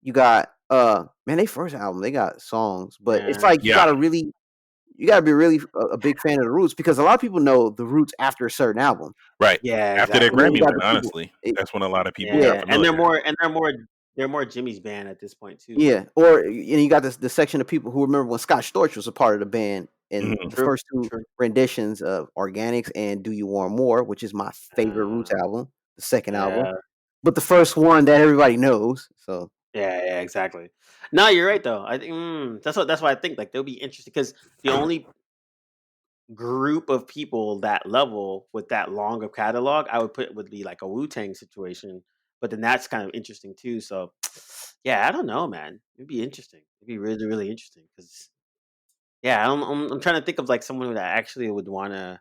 S2: You got man, they first album, they got songs, but it's
S1: Yeah,
S2: like
S3: Yeah.
S2: you gotta be really a big fan of the Roots because a lot of people know the Roots after a certain album.
S3: Right.
S1: yeah,
S3: After their
S1: exactly.
S2: And then you
S3: Grammy
S2: got
S3: win,
S2: the people
S3: honestly. That's when a lot of people got
S1: Yeah, and
S3: familiar.
S1: they're more Jimmy's band at this point too.
S2: yeah, or you got the section of people who remember when Scott Storch was a part of the band in
S3: Mhm.
S2: the
S1: True,
S2: first two
S1: true.
S2: renditions of Organics and Do You Want More, which is my favorite Roots album, the second album,
S1: Yeah,
S2: but the first one that everybody knows. So
S1: yeah, exactly. No, you're right though. I think that's why I think like they'll be interesting because the only group of people that level with that long of catalog I would put would be like a Wu Tang situation. But then that's kind of interesting too. So yeah, I don't know, man. It'd be interesting. It'd be really, really interesting because yeah, I'm trying to think of like someone that actually would want to.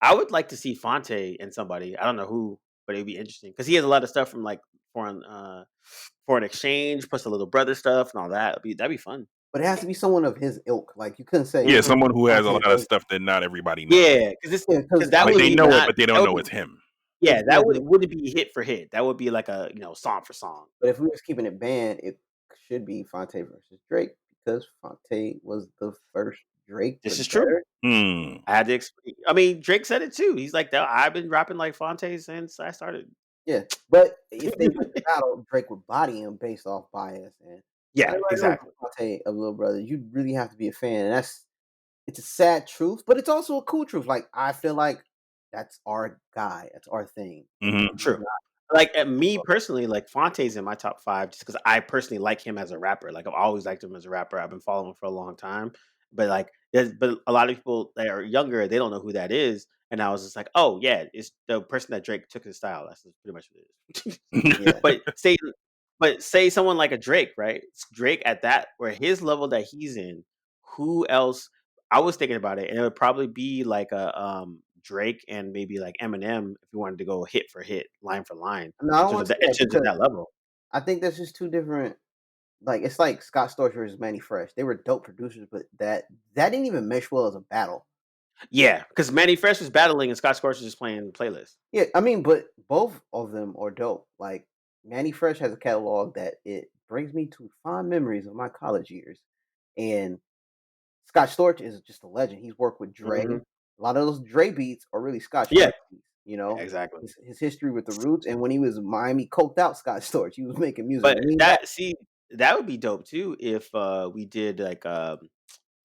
S1: I would like to see Fonte and somebody. I don't know who, but it'd be interesting because he has a lot of stuff from like foreign exchange plus the little brother stuff and all that. That'd be fun.
S2: but it has to be someone of his ilk. Like you couldn't say
S3: Yeah, someone who has a
S2: Fonte
S3: lot of
S2: versus-
S3: stuff that not everybody knows.
S1: Yeah, because
S2: yeah,
S1: because that
S3: Like
S1: would
S3: they
S1: be
S3: know it,
S1: not
S3: but they
S1: that
S3: don't
S1: would
S3: know
S1: be
S3: it's him.
S1: yeah that
S2: yeah,
S1: wouldn't be hit for hit. That would be like a song for song.
S2: but if we was keeping it banned, it should be Fonte versus Drake because Fonte was the first Drake,
S1: This
S2: but
S1: is true.
S2: better.
S3: Hmm.
S1: I had to. I mean, Drake said it too. He's like, I've been rapping like Fonte since I started.
S2: Yeah, but if they went to battle, Drake would body him based off bias, and
S1: Yeah,
S2: everybody knows
S1: exactly.
S2: Fonte of Little Brother. You really have to be a fan, and it's a sad truth, but it's also a cool truth. Like I feel like that's our guy, that's our thing.
S3: Mhm.
S2: He's
S1: True.
S2: not-
S1: Like at me personally, like Fonte's in my top five just because I personally like him as a rapper. Like I've always liked him as a rapper. I've been following him for a long time. But like but a lot of people that are younger, they don't know who that is. And I was just like, oh yeah, it's the person that Drake took his style. That's pretty much what it is.
S2: Yeah,
S1: but say but say someone like a Drake, right? Drake at that where his level that he's in, who else I was thinking about it, and it would probably be like a Drake and maybe like Eminem if you wanted to go hit for hit, line for line,
S2: no, I don't want to say
S1: in
S2: that
S1: terms of
S2: because
S1: that level.
S2: I think that's just two different. Like it's like Scott Storch versus Manny Fresh. They were dope producers, but that didn't even mesh well as a battle.
S1: Yeah, because Manny Fresh was battling and Scott Scorch was just playing the playlist.
S2: Yeah, I mean, but both of them are dope. Like Manny Fresh has a catalog that it brings me to fond memories of my college years, and Scott Storch is just a legend. He's worked with Dre.
S1: Hmm.
S2: A lot of those Dre beats are really Scott
S1: Yeah,
S2: Storch beats. You know,
S1: exactly.
S2: his history with the Roots, and when he was Miami coked out Scott Storch, he was making music.
S1: But
S2: Lean back.
S1: that would be dope too if we did like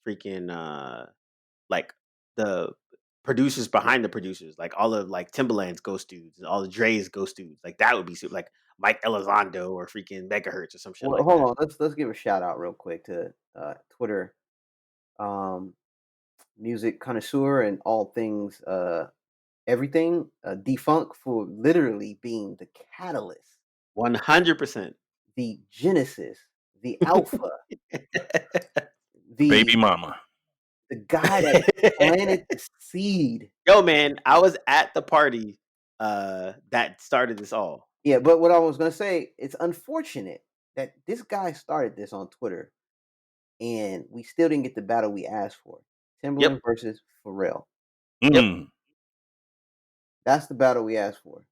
S1: freaking like the producers behind the producers, like all of like Timbaland's Ghost Dudes and all the Dre's Ghost Dudes. Like that would be super, like Mike Elizondo or freaking Megahertz or some shit
S2: Well,
S1: like
S2: hold
S1: that.
S2: on, let's give a shout out real quick to Twitter, um, music connoisseur and all things everything Defunk for literally being the catalyst,
S1: 100%.
S2: the genesis, the alpha,
S3: Baby
S2: the
S3: mama.
S2: the guy that planted the seed.
S1: Yo, man, I was at the party that started this all.
S2: Yeah, but what I was gonna say, it's unfortunate that this guy started this on Twitter, and we still didn't get the battle we asked for.
S1: Yep.
S2: Timberland versus Pharrell.
S1: Yep.
S3: Mm.
S2: That's the battle we asked for.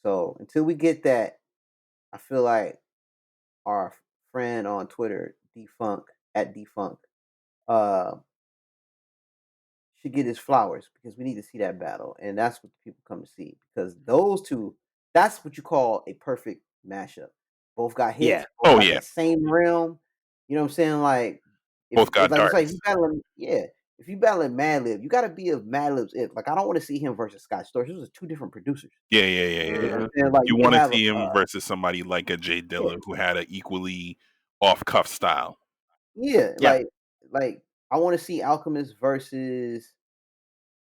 S2: So until we get that, I feel like our friend on Twitter, Defunk at Defunk, uh, should get his flowers because we need to see that battle, and that's what people come to see because those two, that's what you call a perfect mashup. Both got hits,
S1: Yeah.
S2: both
S3: Oh
S2: got
S3: yeah.
S2: that same realm. You know what I'm saying? Like
S3: Both got
S2: like it's like
S3: darts.
S2: you battling, yeah. If you battling Madlib, you got to be of Madlib's if. Like I don't want to see him versus Scott Storch. Those are two different producers.
S3: Yeah.
S2: You know what
S1: Mhm.
S2: I'm saying? Like
S3: You
S2: you can
S3: want to
S2: have
S3: see him versus somebody like a Jay Dilla who had an equally off cuff style.
S2: yeah,
S1: Yeah.
S2: like I want to see Alchemist versus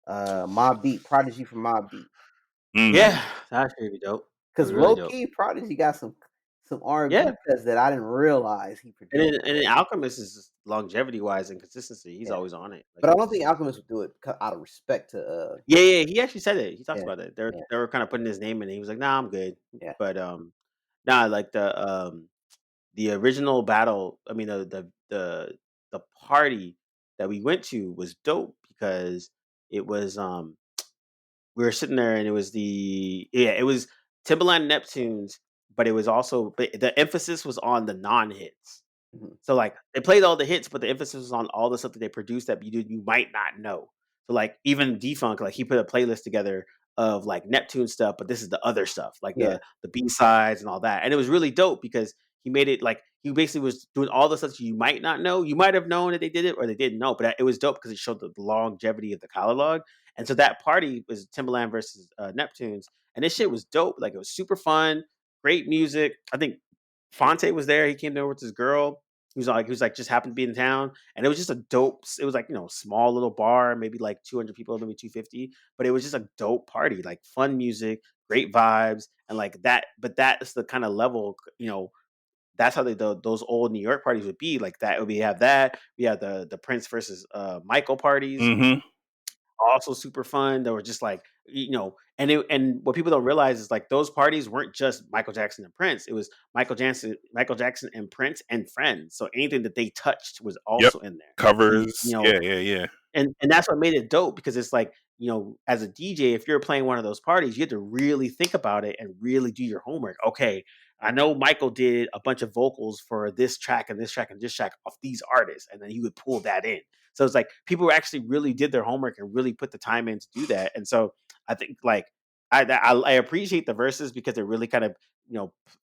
S2: Mobb Deep, Prodigy from Mobb Deep.
S3: Mm.
S1: Yeah. That should be dope.
S2: Because
S1: That'd be really
S2: low
S1: dope.
S2: key, Prodigy got some R&B
S1: Yeah.
S2: cuts that I didn't realize he
S1: And
S2: produced.
S1: then Alchemist is just longevity wise and consistency. He's
S2: Yeah.
S1: always on it. Like
S2: But I
S1: he's
S2: don't think
S1: just
S2: Alchemist would do it out of respect to
S1: yeah. He actually said it. He talked
S2: yeah,
S1: about it.
S2: yeah,
S1: They were kind of putting his name in it. He was like, "Nah, I'm good."
S2: yeah.
S1: But Nah, like the original battle. I mean, the party that we went to was dope because it was we were sitting there and it was Timbaland Neptunes, but it was also but the emphasis was on the non hits.
S2: Mhm.
S1: So like they played all the hits, but the emphasis was on all the stuff that they produced that you might not know. So like even Defunk, like he put a playlist together of like Neptune stuff, but this is the other stuff, like
S2: Yeah.
S1: the B sides and all that. And it was really dope because he made it like he basically was doing all the stuff that you might not know. You might have known that they did it or they didn't know, but it was dope because it showed the longevity of the catalog. And so that party was Timbaland versus Neptunes, and this shit was dope. Like it was super fun, great music. I think Fonte was there. He came there with his girl. He was like just happened to be in town, and it was just a dope. It was like small little bar, maybe like 200 people, maybe 250, but it was just a dope party, like fun music, great vibes, and like that. But that's the kind of level, that's how those old New York parties would be like that. We have that. We have the Prince versus Michael parties,
S3: Mm-hmm.
S1: also super fun. They were just like, and what people don't realize is like those parties weren't just Michael Jackson and Prince. It was Michael Jackson and Prince and friends. So anything that they touched was
S3: Yep.
S1: also in there.
S3: Covers.
S1: And,
S3: Yeah.
S1: and that's what made it dope because it's like, as a DJ, if you're playing one of those parties, you have to really think about it and really do your homework. Okay, I know Michael did a bunch of vocals for this track and this track and this track off these artists, and then he would pull that in. So it's like people actually really did their homework and really put the time in to do that. And so I think like I appreciate the verses because it really kind of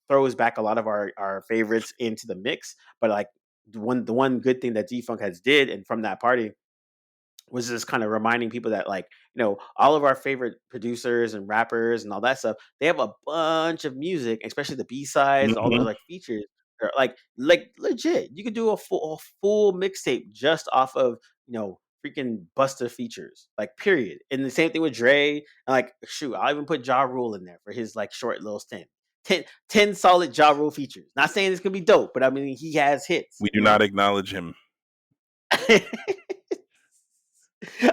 S1: throws back a lot of our favorites into the mix. But like the one good thing that Defunk has did and from that party was just kind of reminding people that like all of our favorite producers and rappers and all that stuff, they have a bunch of music, especially the b-sides and all those
S3: Mm-hmm.
S1: like features. They're like legit, you could do a full mixtape just off of freaking Busta features, like period. And the same thing with Dre, and like shoot, I'll even put Ja Rule in there for his like short little stint. 10 solid Ja Rule features. Not saying it's gonna be dope, but I mean he has hits.
S3: We do not acknowledge him.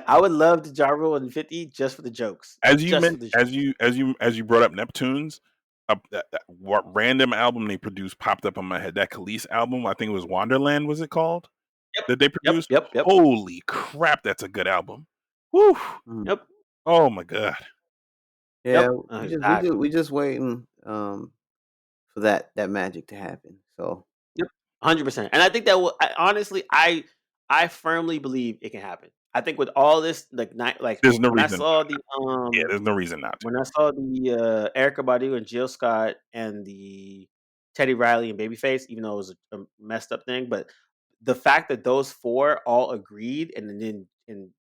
S1: I would love to Ja Rule and 50 just for the jokes.
S3: As you
S1: Just for
S3: meant,
S1: the jokes.
S3: as you brought up Neptunes, what random album they produced popped up on my head. That Khalees album, I think it was Wonderland, was it called?
S1: Yep.
S3: That they
S1: Yep.
S3: produced.
S1: Yep. Yep.
S3: Holy crap, that's a good album. Woo!
S2: Mm.
S1: Yep.
S3: Oh my god.
S2: Yeah,
S1: Yep. Exactly.
S2: we just waiting for that magic to happen. So
S1: 100%. And I think that will honestly, I firmly believe it can happen. I think with all this, like
S3: There's no
S1: when I
S3: reason.
S1: saw the
S3: Yeah, there's no reason not to.
S1: when I saw the Erica Badu and Jill Scott and the Teddy Riley and Babyface, even though it was a messed up thing, but the fact that those four all agreed and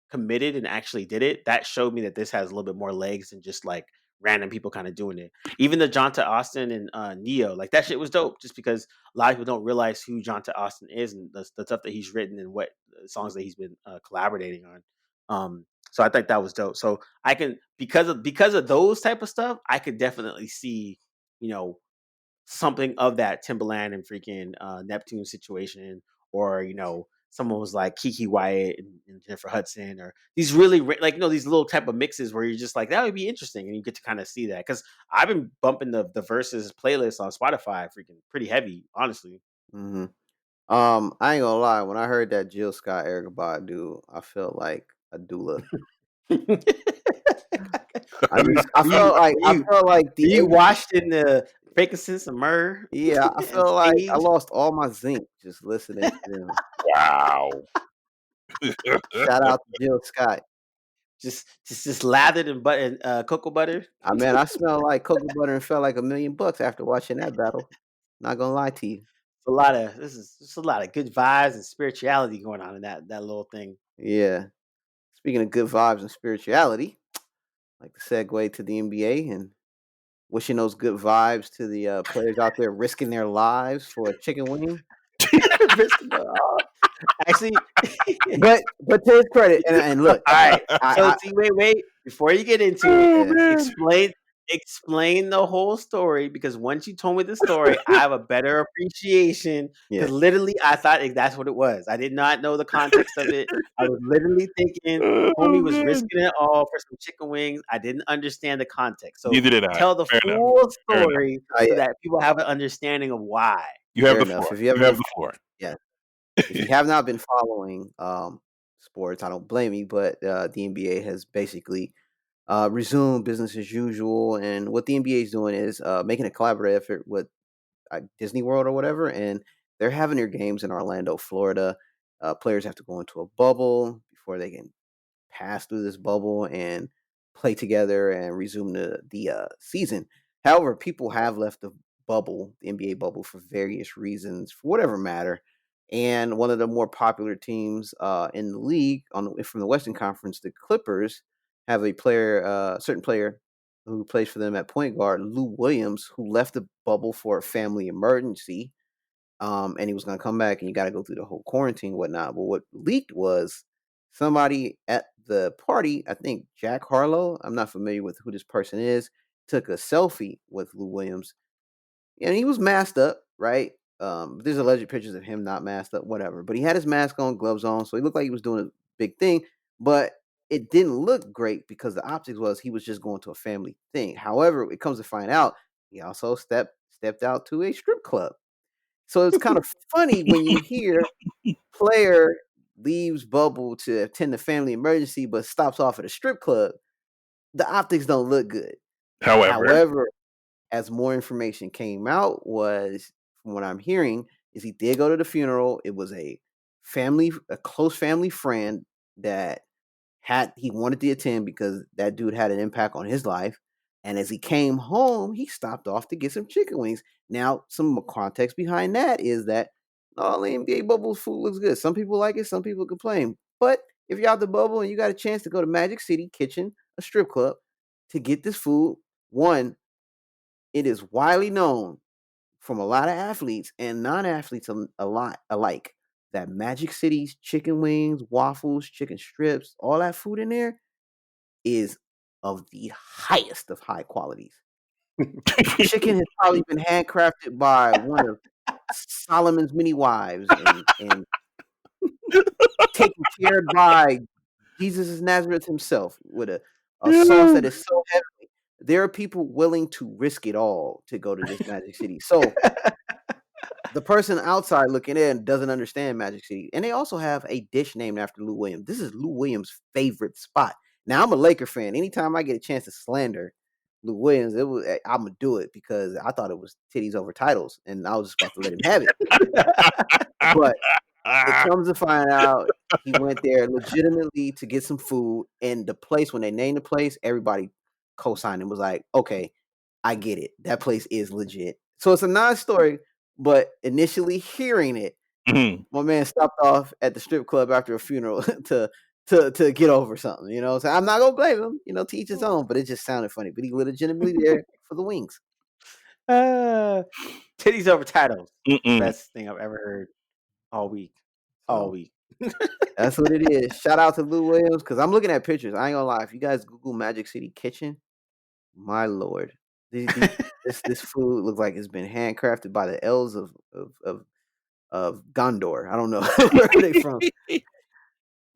S1: committed and actually did it, that showed me that this has a little bit more legs than just like random people kind of doing it. Even the Jonta Austin and Neo, like that shit was dope, just because a lot of people don't realize who Jonta Austin is and the stuff that he's written and what songs that he's been collaborating on. So I think that was dope. So I can because of those type of stuff, I could definitely see, you know, something of that Timbaland and freaking Neptune situation, or someone was like Kiki Wyatt and Jennifer Hudson, or these really like these little type of mixes where you're just like that would be interesting, and you get to kind of see that because I've been bumping the verses playlist on Spotify freaking pretty heavy, honestly.
S2: hmm I ain't gonna lie. When I heard that Jill Scott Erykah Badu, I felt like a doula. I
S1: you,
S2: felt like the
S1: you washed in the frankincense and myrrh
S2: yeah. I
S1: and
S2: felt like I
S1: sage,
S2: lost all my zinc just listening to them.
S3: Wow.
S2: Shout out to Jill Scott.
S1: just lathered in butter and cocoa butter.
S2: I mean, I smelled like cocoa butter and felt like $1,000,000 after watching that battle. Not gonna lie to you.
S1: This is just a lot of good vibes and spirituality going on in that little thing.
S2: Yeah. Speaking of good vibes and spirituality, I'd like to segue to the NBA and wishing those good vibes to the players out there risking their lives for a chicken wing.
S1: Actually,
S2: But to his credit, and look,
S1: all right. So
S2: I
S1: see, wait, before you get into
S3: Oh,
S1: it,
S3: man.
S1: explain the whole story, because once you told me the story, I have a better appreciation.
S2: Yeah.
S1: Because literally, I thought that's what it was. I did not know the context of it. I was literally thinking
S3: Oh
S1: homie was
S3: man.
S1: risking it all for some chicken wings. I didn't understand the context. So
S3: Neither did I.
S1: tell the
S3: Fair enough.
S1: full
S3: Fair enough.
S1: story
S2: Oh yeah.
S1: so that people have an understanding of why.
S3: You have
S2: Fair
S3: the
S2: enough.
S3: floor.
S2: If you
S3: You
S2: haven't
S3: have
S2: been,
S3: the floor.
S2: yeah, if you have not been following sports, I don't blame you, but the NBA has basically resumed business as usual, and what the NBA is doing is making a collaborative effort with Disney World or whatever, and they're having their games in Orlando, Florida. Players have to go into a bubble before they can pass through this bubble and play together and resume the season. However, people have left the bubble, the NBA bubble, for various reasons, for whatever matter. And one of the more popular teams in the league from the Western Conference, the Clippers, have a player, certain player who plays for them at point guard, Lou Williams, who left the bubble for a family emergency, and he was gonna come back, and you got to go through the whole quarantine and whatnot. But what leaked was somebody at the party, I think Jack Harlow. I'm not familiar with who this person is. Took a selfie with Lou Williams, and he was masked up, right? There's alleged pictures of him not masked up, whatever. But he had his mask on, gloves on, so he looked like he was doing a big thing. But it didn't look great because the optics was he was just going to a family thing. However, it comes to find out he also stepped out to a strip club. So it's kind of funny when you hear player leaves bubble to attend a family emergency, but stops off at a strip club. The optics don't look good.
S3: However,
S2: However, as more information came out, was from what I'm hearing, is he did go to the funeral. It was a close family friend that he wanted to attend because that dude had an impact on his life. And as he came home, he stopped off to get some chicken wings. Now, some context behind that is that all the NBA bubble food looks good. Some people like it, some people complain. But if you're out the bubble and you got a chance to go to Magic City Kitchen, a strip club, to get this food, one, it is widely known from a lot of athletes and non-athletes a lot alike that Magic City's chicken wings, waffles, chicken strips, all that food in there is of the highest of high qualities. Chicken has probably been handcrafted by one of Solomon's many wives and taken care by Jesus of Nazareth himself with a sauce
S3: yeah.
S2: that is so heavy. There are people willing to risk it all to go to this Magic City. So the person outside looking in doesn't understand Magic City. And they also have a dish named after Lou Williams. This is Lou Williams' favorite spot. Now I'm a Laker fan. Anytime I get a chance to slander Lou Williams, I'm gonna do it because I thought it was titties over titles, and I was just about to let him have it. But it comes to find out he went there legitimately to get some food, and the place when they named the place, everybody co-signed and was like, "Okay, I get it. That place is legit." So it's a nice story, but initially hearing it,
S3: Mhm.
S2: my man stopped off at the strip club after a funeral to get over something, you know. So I'm not gonna blame him, to each his own, but it just sounded funny. But he was legitimately there for the wings.
S1: Uh, titties over titles.
S3: Mm-mm.
S1: Best thing I've ever heard all week. All
S2: So
S1: week.
S2: that's what it is. Shout out to Lou Williams because I'm looking at pictures. I ain't gonna lie. If you guys Google Magic City Kitchen, my lord, this food looks like it's been handcrafted by the elves of Gondor. I don't know where are they from.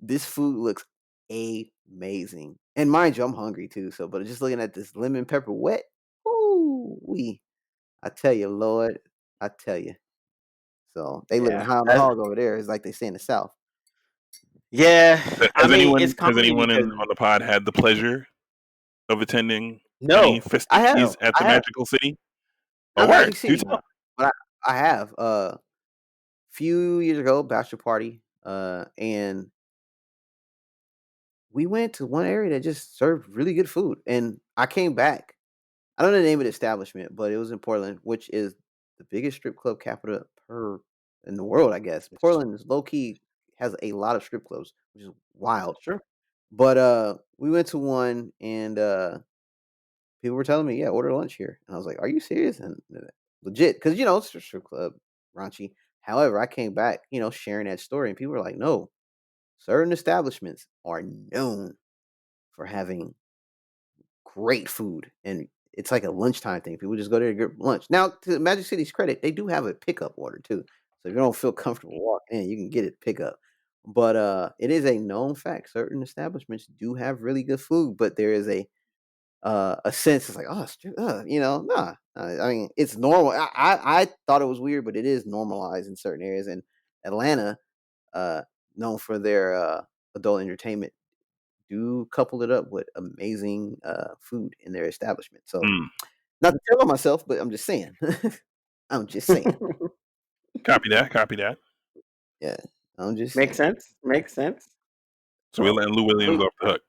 S2: This food looks amazing, and mind you, I'm hungry too. So, but just looking at this lemon pepper wet, ooh, I tell you, Lord, I tell you. So they living
S1: Yeah.
S2: high on the hog over there. It's like they say in the South.
S1: Yeah. I
S3: Has
S1: mean,
S3: anyone
S1: it's comedy because
S3: on the pod had the pleasure of attending any
S1: no,
S2: I have,
S3: festivities at the
S2: I have
S3: Magical City? Oh,
S2: not
S3: word.
S2: Magic
S3: Do
S2: City,
S3: tell.
S1: no.
S2: but I have. Few years ago, bachelor party, and we went to one area that just served really good food, and I came back. I don't know the name of the establishment, but it was in Portland, which is the biggest strip club capital per in the world, I guess.
S1: It's
S2: Portland is low key has a lot of strip clubs, which is wild.
S1: true.
S2: But we went to one, and people were telling me, "Yeah, order lunch here," and I was like, "Are you serious?" And legit, because it's a strip club, raunchy. However, I came back, sharing that story, and people were like, "No, certain establishments are known for having great food, and it's like a lunchtime thing. People just go there to get lunch. Now, to Magic City's credit, they do have a pickup order too. So if you don't feel comfortable walking in, you can get it pick up. But it is a known fact. Certain establishments do have really good food, but there is a sense it's like, oh, nah. I mean, it's normal. I thought it was weird, but it is normalized in certain areas. And Atlanta, uh, known for their adult entertainment, do couple it up with amazing food in their establishment. So,
S3: Mm.
S2: not to tell on myself, but I'm just saying. I'm just saying.
S3: Copy that. Copy that.
S2: Yeah, I'm just
S1: Makes
S2: saying.
S1: sense. Makes sense.
S3: So we're letting Lou Williams
S2: Wait,
S3: off the hook.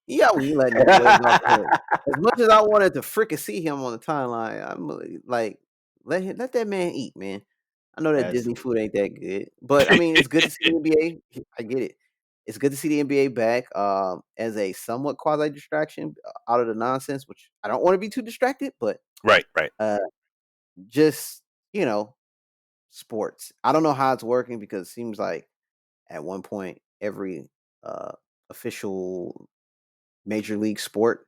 S2: yeah, we letting Lou Williams off the hook. As much as I wanted to fricassee him on the timeline, I'm like, let that man eat, man. I know that
S1: Yes.
S2: Disney food ain't that good, but I mean, it's good to see the NBA. I get it. It's good to see the NBA back as a somewhat quasi distraction out of the nonsense, which I don't want to be too distracted, but
S3: Right. Right.
S2: uh, just you know, sports. I don't know how it's working because it seems like at one point every official major league sport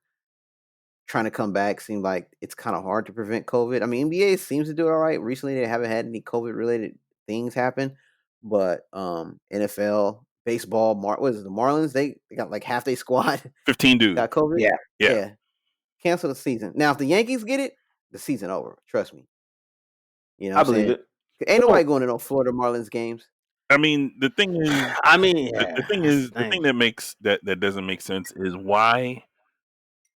S2: trying to come back seemed like it's kind of hard to prevent COVID. I mean, NBA seems to do it all right. Recently, they haven't had any COVID related things happen, but NFL, baseball, what is it, the Marlins? They got like half their squad
S3: 15 dudes.
S2: got COVID.
S1: Yeah.
S3: Yeah.
S2: Yeah, cancel the season. Now, if the Yankees get it, the season over. Trust me. You know
S1: I
S2: what I'm
S1: believe
S2: saying?
S1: it.
S2: Ain't nobody going to no Florida Marlins games.
S3: I mean, the thing is,
S1: I mean,
S3: the
S1: yeah,
S3: thing
S1: that's
S3: is, the thing that makes that doesn't make sense is why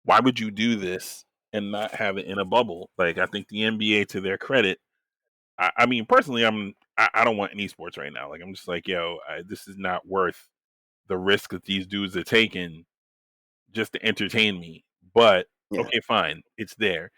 S3: would you do this and not have it in a bubble? Like, I think the NBA, to their credit, I mean, personally, I don't want any sports right now. Like, I'm just like, yo, this is not worth the risk that these dudes are taking just to entertain me. But
S2: Yeah.
S3: okay, fine, it's there.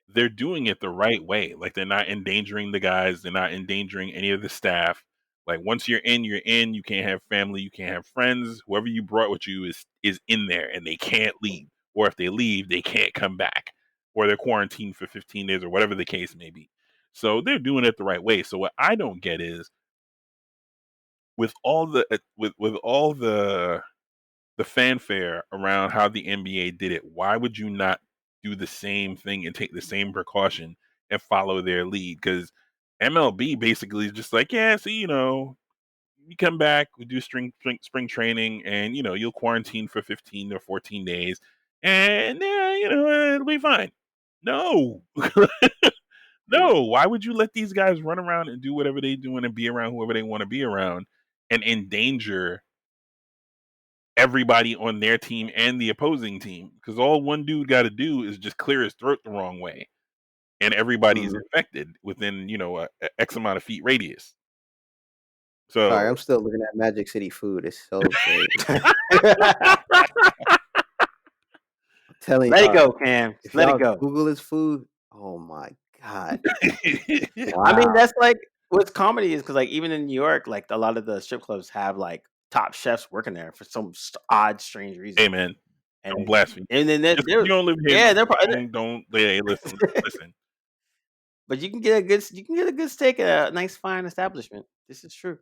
S3: They're doing it the right way. Like, they're not endangering the guys. They're not endangering any of the staff. Like, once you're in, you're in. You can't have family. You can't have friends. Whoever you brought with you is in there, and they can't leave. Or if they leave, they can't come back. Or they're quarantined for 15 days, or whatever the case may be. So they're doing it the right way. So what I don't get is, with all the fanfare around how the NBA did it, why would you not do the same thing and take the same precaution and follow their lead? Because MLB basically is just like, yeah, so you come back, we do spring training, and you'll quarantine for 15 or 14 days, and it'll be fine. No, no. Why would you let these guys run around and do whatever they doing and be around whoever they want to be around and endanger everybody on their team and the opposing team? Because all one dude got to do is just clear his throat the wrong way, and everybody's
S2: Mhm.
S3: infected within a X amount of feet radius.
S2: Sorry,
S3: So
S2: I'm still looking at Magic City food. It's so great. I'm telling
S1: Let it
S2: y'all,
S1: go, Cam.
S2: if
S1: Just let it
S2: y'all
S1: go.
S2: Google his food, oh my god,
S1: I mean,
S2: wow,
S1: that's like what's comedy is because like even in New York, like a lot of the strip clubs have like top chefs working there for some odd, strange reason.
S3: hey man,
S1: And
S3: don't blaspheme.
S1: and then
S3: Just 'cause you don't live here,
S1: yeah, they're probably,
S3: don't. Hey, listen.
S1: but you can get a good steak at a nice fine establishment. This is true.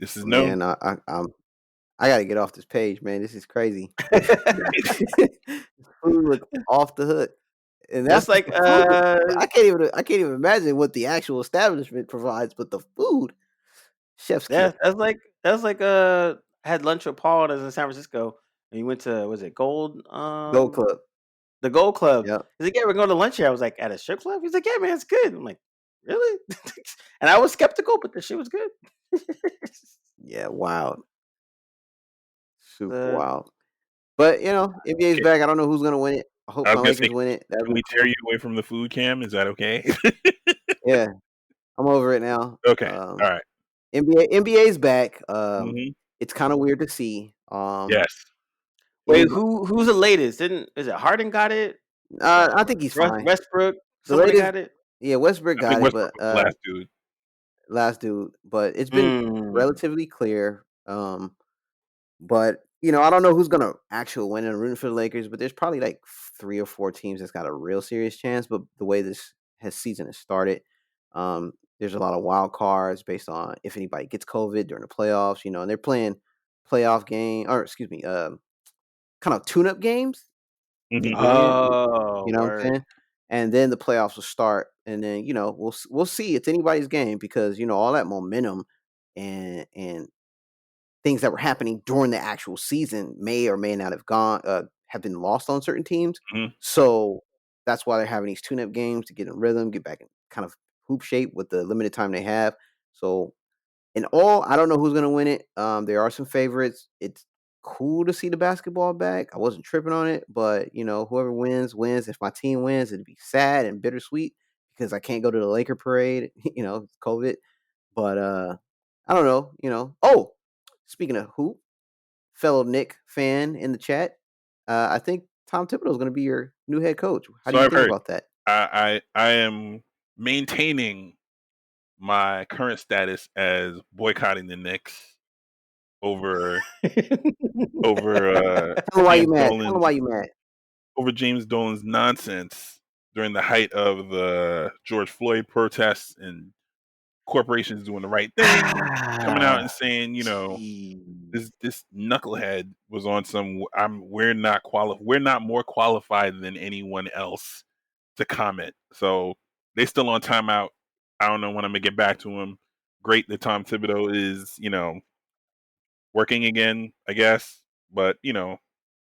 S3: This is known.
S2: man, I gotta get off this page, man. This is crazy. Food looks off the hook, and that's
S1: That's
S2: just
S1: like
S2: the food. I can't even imagine what the actual establishment provides, but the food, chef's kiss.
S1: that's like I had lunch with Paul when I was in San Francisco and he went to was it Gold
S2: Gold Club.
S1: the Gold Club.
S2: Yep.
S1: He's like, yeah, we're going to lunch here. I was like, at a strip club? He's like, yeah, man, it's good. I'm like, really? And I was skeptical, but the shit was good.
S2: Yeah. Wild. Super
S1: uh,
S2: wild. But NBA's
S3: Okay,
S2: back. I don't know who's gonna win it. I hope
S3: I
S2: my
S3: was gonna say,
S2: Lakers win it. That'd
S3: can
S2: be
S3: we tear
S2: cool.
S3: you away from the food, Cam? Is that okay?
S2: Yeah, I'm over it now.
S3: Okay, all right.
S2: NBA's back.
S3: Hmm.
S2: It's kind of weird to see.
S3: Yes,
S2: It
S1: wait,
S2: was.
S1: who's the latest? Didn't is it Harden got it?
S2: I think he's fine.
S1: Westbrook,
S2: The
S1: somebody
S2: latest,
S1: got it.
S2: yeah, Westbrook
S3: I think
S2: got it,
S3: Westbrook
S2: but
S3: was the last dude.
S2: last dude. But it's been
S1: Mm.
S2: relatively clear. But I don't know who's gonna actually win. I'm rooting for the Lakers, but there's probably like 3 or 4 teams that's got a real serious chance. But the way this season has started, there's a lot of wild cards based on if anybody gets COVID during the playoffs. And they're playing playoff game, or excuse me, kind of tune-up games.
S3: Mhm.
S1: Oh,
S2: You know what I'm
S1: word.
S2: saying? And then the playoffs will start, and then we'll see. It's anybody's game because all that momentum and things that were happening during the actual season may or may not have been lost on certain teams.
S3: Mhm.
S2: So that's why they're having these tune-up games to get in rhythm, get back in kind of hoop shape with the limited time they have. So in all, I don't know who's gonna win it. There are some favorites. It's cool to see the basketball back. I wasn't tripping on it, but whoever wins wins. If my team wins, it'd be sad and bittersweet because I can't go to the Laker parade. It's COVID. But I don't know. Oh, speaking of hoop, fellow Nick fan in the chat, I think Tom Thibodeau is going to be your new head coach. How do
S3: So
S2: you
S3: I've
S2: think
S3: heard.
S2: about that?
S3: I am maintaining my current status as boycotting the Knicks over
S2: Tell me why you
S3: James
S2: mad. Tell me
S3: Dolan's
S2: why you mad.
S3: nonsense during the height of the George Floyd protests and corporations doing the right thing, coming out and saying,
S1: Jeez.
S3: this knucklehead was on some. We're not more qualified than anyone else to comment. So they still on timeout. I don't know when I'm gonna get back to him. Great that Tom Thibodeau is working again, I guess. But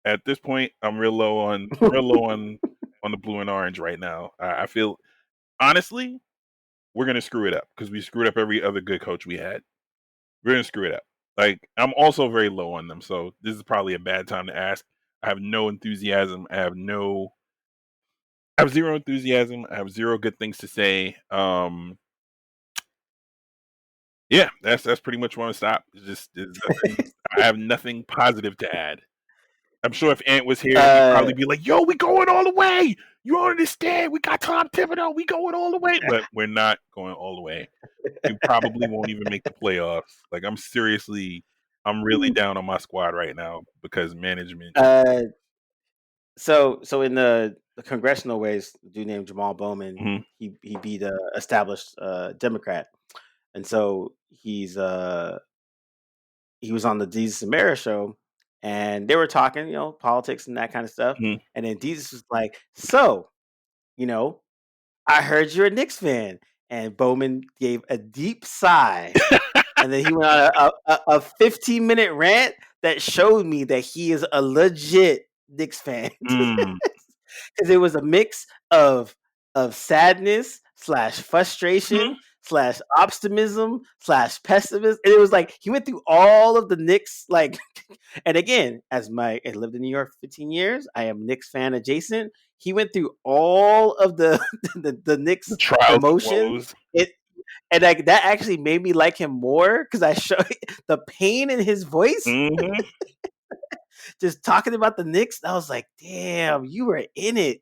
S3: at this point, I'm real low on the blue and orange right now. I feel honestly we're gonna screw it up because we screwed up every other good coach we had. We're gonna screw it up. Like I'm also very low on them, so this is probably a bad time to ask. I have no enthusiasm. I have zero enthusiasm. I have zero good things to say. Yeah, that's pretty much where I'm stop. There's nothing, I have nothing positive to add. I'm sure if Ant was here, he'd
S1: Uh,
S3: probably be like, "Yo, we going all the way. You don't understand? We got Tom Thibodeau. We going all the way." But we're not going all the way. We probably won't even make the playoffs. Like I'm really down on my squad right now because management.
S1: uh, so in the congressional ways, a dude named Jamal Bowman,
S3: Mhm.
S1: he beat a established Democrat, and so he was on the Jesus and Mara show, and they were talking, politics and that kind of stuff,
S3: Mhm.
S1: and then Jesus was like, "So, you know, I heard you're a Knicks fan," and Bowman gave a deep sigh, and then he went on a 15-minute rant that showed me that he is a legit Knicks fan.
S3: Mm.
S1: Because it was a mix of sadness slash frustration
S3: Mhm.
S1: slash optimism slash pessimism, and it was like he went through all of the Knicks like. And again, I lived in New York for 15 years, I am Knicks fan adjacent. He went through all of the the
S3: The
S1: Knicks
S3: trials and
S1: emotions.
S3: woes.
S1: It and like that actually made me like him more because I show the pain in his voice
S3: Mhm.
S1: just talking about the Knicks. I was like, damn, you were in it.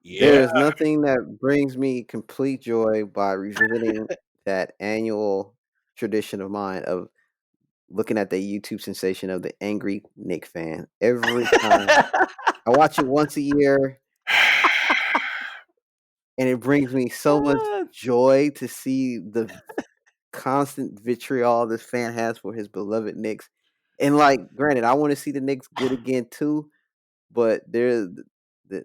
S3: Yeah.
S2: There is nothing that brings me complete joy by revisiting that annual tradition of mine of looking at the YouTube sensation of the angry Nick fan. Every time I watch it once a year, and it brings me so much joy to see the constant vitriol this fan has for his beloved Knicks. And like, granted, I want to see the Knicks good again too, but there's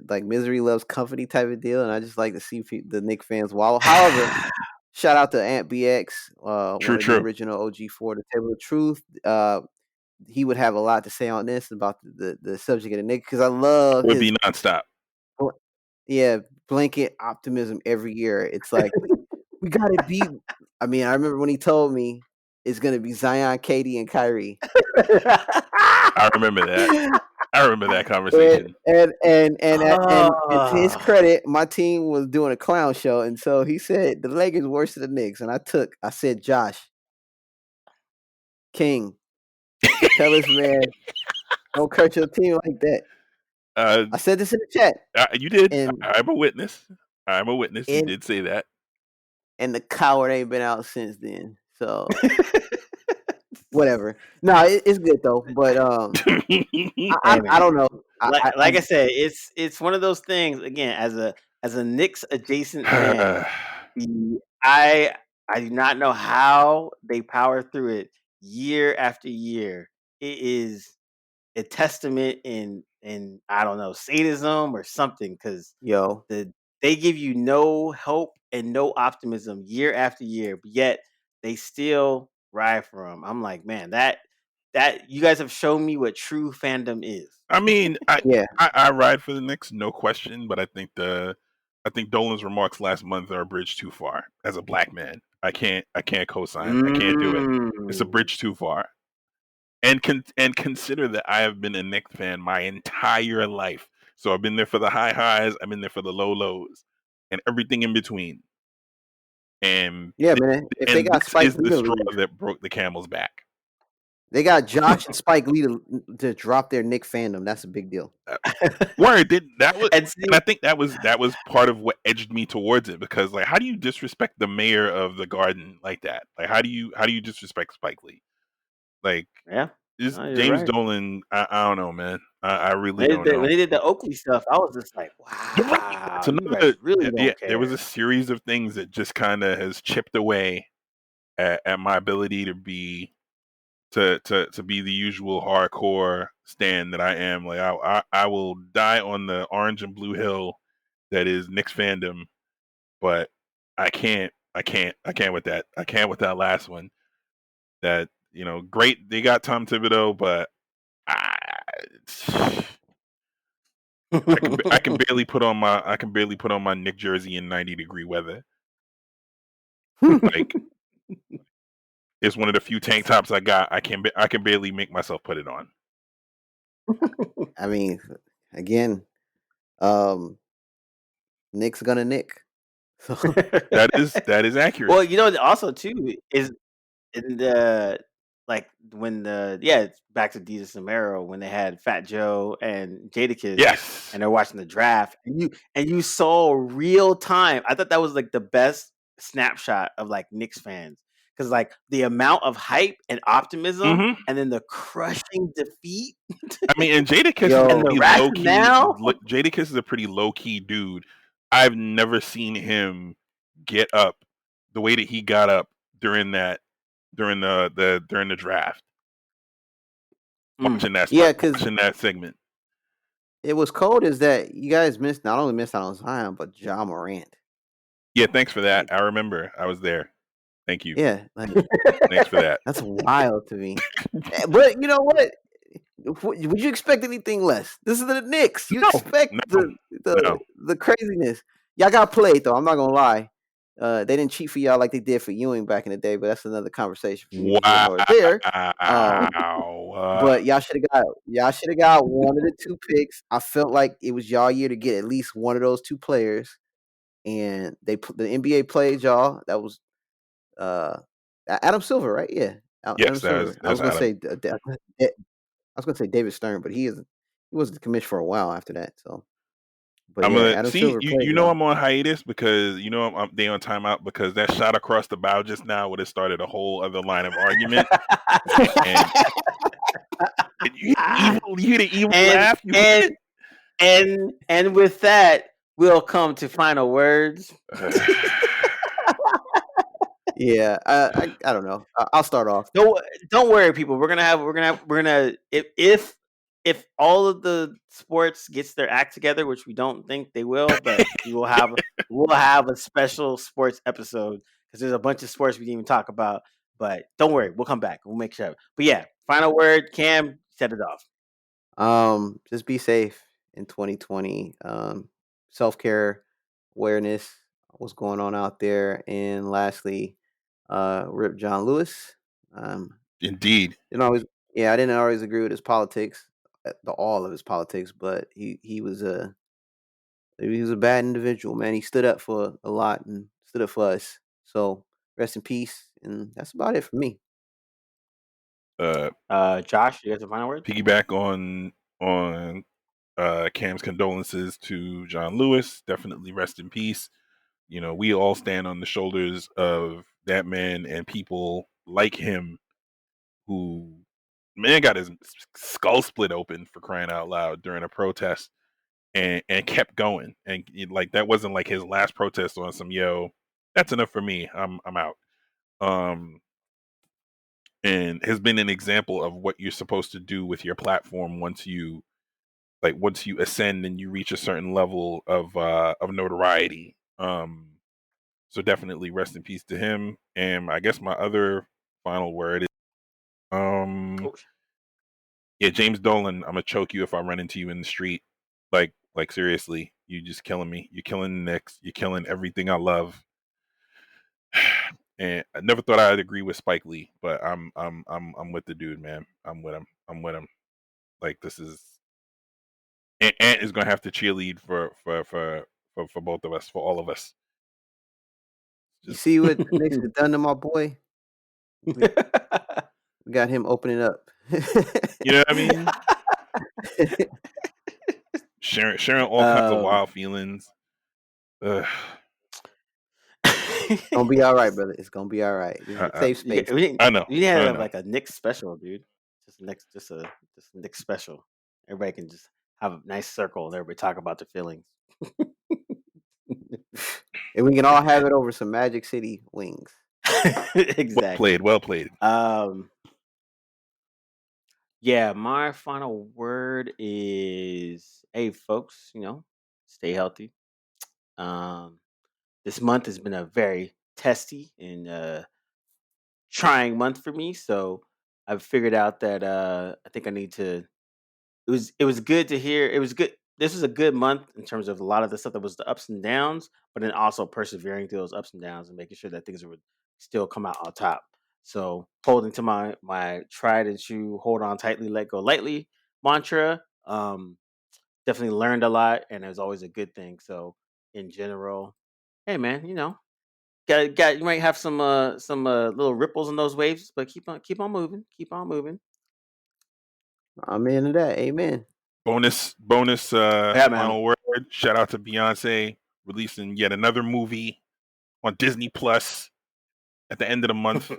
S2: like misery loves company type of deal, and I just like to see the Knicks fans wallow. However, shout out to Ant BX, one of the
S3: True.
S2: original OG for the Table of Truth. He would have a lot to say on this about the subject of the Knicks because I love
S3: Would
S2: his
S3: be nonstop.
S2: yeah blanket optimism every year. It's like we gotta beat. I mean, I remember when he told me it's gonna be Zion, Katie, and Kyrie.
S3: I remember that. I remember that
S2: And
S3: conversation.
S2: and to his
S1: Oh.
S2: credit, my team was doing a clown show, and so he said the Lakers worse than the Knicks, and I said, Josh King, tell this man don't hurt your team like that.
S3: Uh,
S2: I said this in the chat,
S3: you did.
S2: and
S3: I'm a witness. I'm a witness. You
S2: and
S3: did say that.
S2: and the coward ain't been out since then. So whatever. No, it's good though. But
S1: Hey
S2: I
S1: man,
S2: don't know.
S1: like I said, it's one of those things. Again, as a Knicks adjacent fan, I I do not know how they power through it year after year. It is a testament in in I don't know sadism or something because
S2: Yo,
S1: they give you no hope and no optimism year after year, but yet they still ride for them. I'm like, man, that you guys have shown me what true fandom is.
S3: I mean,
S2: yeah,
S3: I ride for the Knicks, no question, but I think Dolan's remarks last month are a bridge too far. As a black man, I can't co-sign. I can't do it. It's a
S1: Mm.
S3: bridge too far. And consider that I have been a Knicks fan my entire life. So I've been there for the high highs, I've been there for the low lows, and everything in between. And
S2: yeah, man. If they got
S3: this
S2: Spike
S3: is
S2: Lee
S3: the
S2: to
S3: straw
S2: leave,
S3: that broke the camel's back.
S2: they got Josh and Spike Lee to drop their Nick fandom. That's a big deal.
S3: Word did that was,
S1: And
S3: and I think that was part of what edged me towards it because like, how do you disrespect the mayor of the Garden like that? Like, how do you disrespect Spike Lee? Like,
S1: yeah,
S3: this
S1: no, you're
S3: James
S1: right.
S3: Dolan, I don't know, man. I really don't
S1: When
S3: know.
S1: they did the Oakley stuff, I was just like,
S3: You're right. It's
S1: wow, you
S3: another,
S1: guys really
S3: yeah.
S1: don't
S3: There was
S1: care.
S3: a series of things that just kind of has chipped away at my ability to be to be the usual hardcore stan that I am. Like I will die on the orange and blue hill that is Knicks fandom, but I can't with that. I can't with that last one. That great they got Tom Thibodeau, but I I can barely put on my Nick jersey in 90-degree weather. Like it's one of the few tank tops I got. I can barely make myself put it on.
S2: I mean, again, um, Nick's gonna Nick. So
S3: That is accurate.
S1: Well, also too is in the like when it's back to Jesus and Mero when they had Fat Joe and Jadakiss
S3: Yes.
S1: and they're watching the draft and you saw real time. I thought that was like the best snapshot of like Knicks fans because like the amount of hype and optimism
S3: Hmm.
S1: and then the crushing defeat
S3: I mean, and Jadakiss is a
S1: and
S2: yo,
S1: the
S3: pretty low key.
S1: rationale.
S3: Jadakiss is a pretty low key dude. I've never seen him get up the way that he got up during the draft.
S1: Mm.
S2: yeah, because
S3: Watching that segment.
S2: it was cold. Is that you guys not only missed out on Zion, but Ja Morant.
S3: Yeah, thanks for that.
S2: Like,
S3: I remember. I was there. Thank you.
S2: yeah, like
S3: Thanks for that.
S2: that's wild to me. But you know what? Would you expect anything less? This is the Knicks. You
S3: No,
S2: expect
S3: no, no.
S2: the craziness. Y'all got played though. I'm not gonna lie. They didn't cheat for y'all like they did for Ewing back in the day, but that's another conversation for me here
S3: Wow.
S2: nor there. But y'all should have got one of the two picks. I felt like it was y'all year to get at least one of those two players, and the NBA played y'all. That was uh Adam Silver, right? Yeah, Adam
S3: Yes,
S2: Silver. I was
S3: that's
S2: gonna
S3: Adam.
S2: say David Stern, but he wasn't the commissioner for a while after that. So, but
S3: I'm
S2: yeah,
S3: gonna
S2: Adam
S3: see
S2: Silver
S3: you.
S2: played
S3: You know
S2: y'all.
S3: I'm on hiatus because they on timeout because that shot across the bow just now would have started a whole other line of argument. And you hear the evil
S1: and
S3: laugh. You
S1: and
S3: hear
S1: and with that, we'll come to final words.
S3: it.
S2: Yeah, I don't know. I'll start off.
S1: Don't worry, people. We're gonna if all of the sports gets their act together, which we don't think they will, but we'll have a special sports episode because there's a bunch of sports we didn't even talk about. But don't worry, we'll come back. We'll make sure. But yeah, final word, Cam, set it off.
S2: Just be safe in 2020. Self care, awareness, what's going on out there, and lastly, rip John Lewis. Um,
S3: Indeed.
S2: I didn't always agree with his politics, all of his politics, but he was a bad individual, man. He stood up for a lot and stood up for us. So rest in peace, and that's about it for me.
S1: Josh, you guys have final words?
S3: Piggyback on Cam's condolences to John Lewis. Definitely rest in peace. We all stand on the shoulders of that man and people like him who man got his skull split open for crying out loud during a protest and kept going. And like that wasn't like his last protest on some that's enough for me. I'm out. And has been an example of what you're supposed to do with your platform once you like once you ascend and you reach a certain level of notoriety. So definitely rest in peace to him. And I guess my other final word is
S1: Oh,
S3: yeah, James Dolan, I'm gonna choke you if I run into you in the street. Like seriously, you just killing me. You're killing the Knicks. You're killing everything I love. And I never thought I'd agree with Spike Lee, but I'm with the dude, man. I'm with him. I'm with him. Like this is Ant is gonna have to cheerlead for both of us, for all of us.
S2: You
S3: Just
S2: see what the Knicks have done to my boy? We got him opening up.
S3: you know what I mean? Sharing all kinds of wild feelings. Ugh.
S2: It's gonna be all right, brother. It's gonna be all right. This is a safe space.
S3: I know.
S1: We didn't
S3: I
S1: have
S3: know.
S1: like a Knicks special, dude. Just a Knicks special. Everybody can just have a nice circle and everybody talk about their feelings.
S2: And we can all have it over some Magic City wings.
S1: Exactly.
S3: Well played.
S1: Yeah, my final word is, hey folks, stay healthy. This month has been a very testy and trying month for me, so I've figured out that I think I need to. It was good to hear. It was good. This was a good month in terms of a lot of the stuff that was the ups and downs, but then also persevering through those ups and downs and making sure that things would still come out on top. So holding to my tried and true, hold on tightly, let go lightly mantra. Definitely learned a lot, and it was always a good thing. So in general, hey man, got you might have some little ripples in those waves, but keep on moving, keep on moving.
S2: I'm into that. Amen.
S3: Bonus
S1: Yeah, man.
S3: final word. Shout out to Beyonce releasing yet another movie on Disney Plus at the end of the month.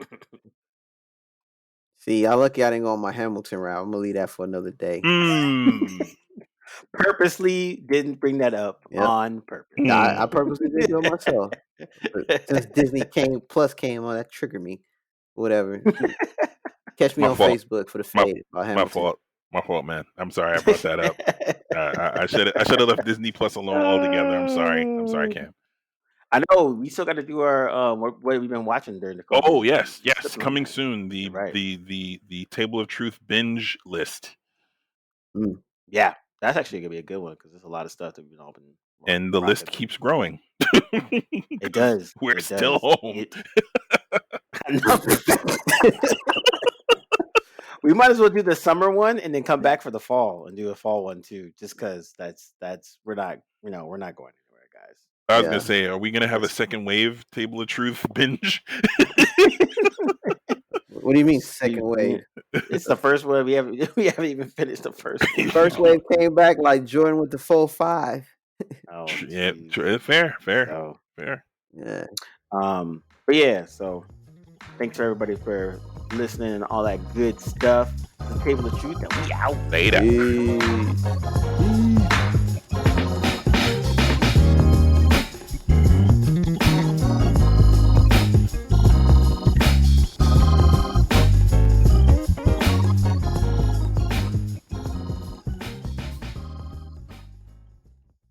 S2: See, I lucky I didn't go on my Hamilton route. I'm gonna leave that for another day.
S1: Purposely didn't bring that up on purpose.
S2: I purposely didn't do it myself. But since Disney Plus came on, that triggered me. Whatever. Catch me
S3: My
S2: on
S3: fault.
S2: Facebook for the fade about Hamilton.
S3: My fault, man. I'm sorry I brought that up. I should have left Disney Plus alone altogether. I'm sorry, Cam.
S1: I know we still got to do our what we've been watching during the COVID.
S3: Oh yes, coming soon. The Table of Truth binge list.
S1: Yeah, that's actually gonna be a good one because there's a lot of stuff that we've all been.
S3: And the list keeps growing.
S1: It does.
S3: We're still home.
S1: We might as well do the summer one and then come back for the fall and do a fall one too, just because that's we're not going anywhere, guys.
S3: I was gonna say, are we gonna have a second wave Table of Truth binge?
S2: What do you mean second wave?
S1: It's the first one. We haven't even finished the first one.
S2: First wave came back like Jordan with the 4-5.
S1: Oh
S3: yeah, fair.
S2: Yeah.
S1: But yeah, so thanks for everybody for listening and all that good stuff. The Table of Truth, and we out.
S3: Later.
S2: Peace.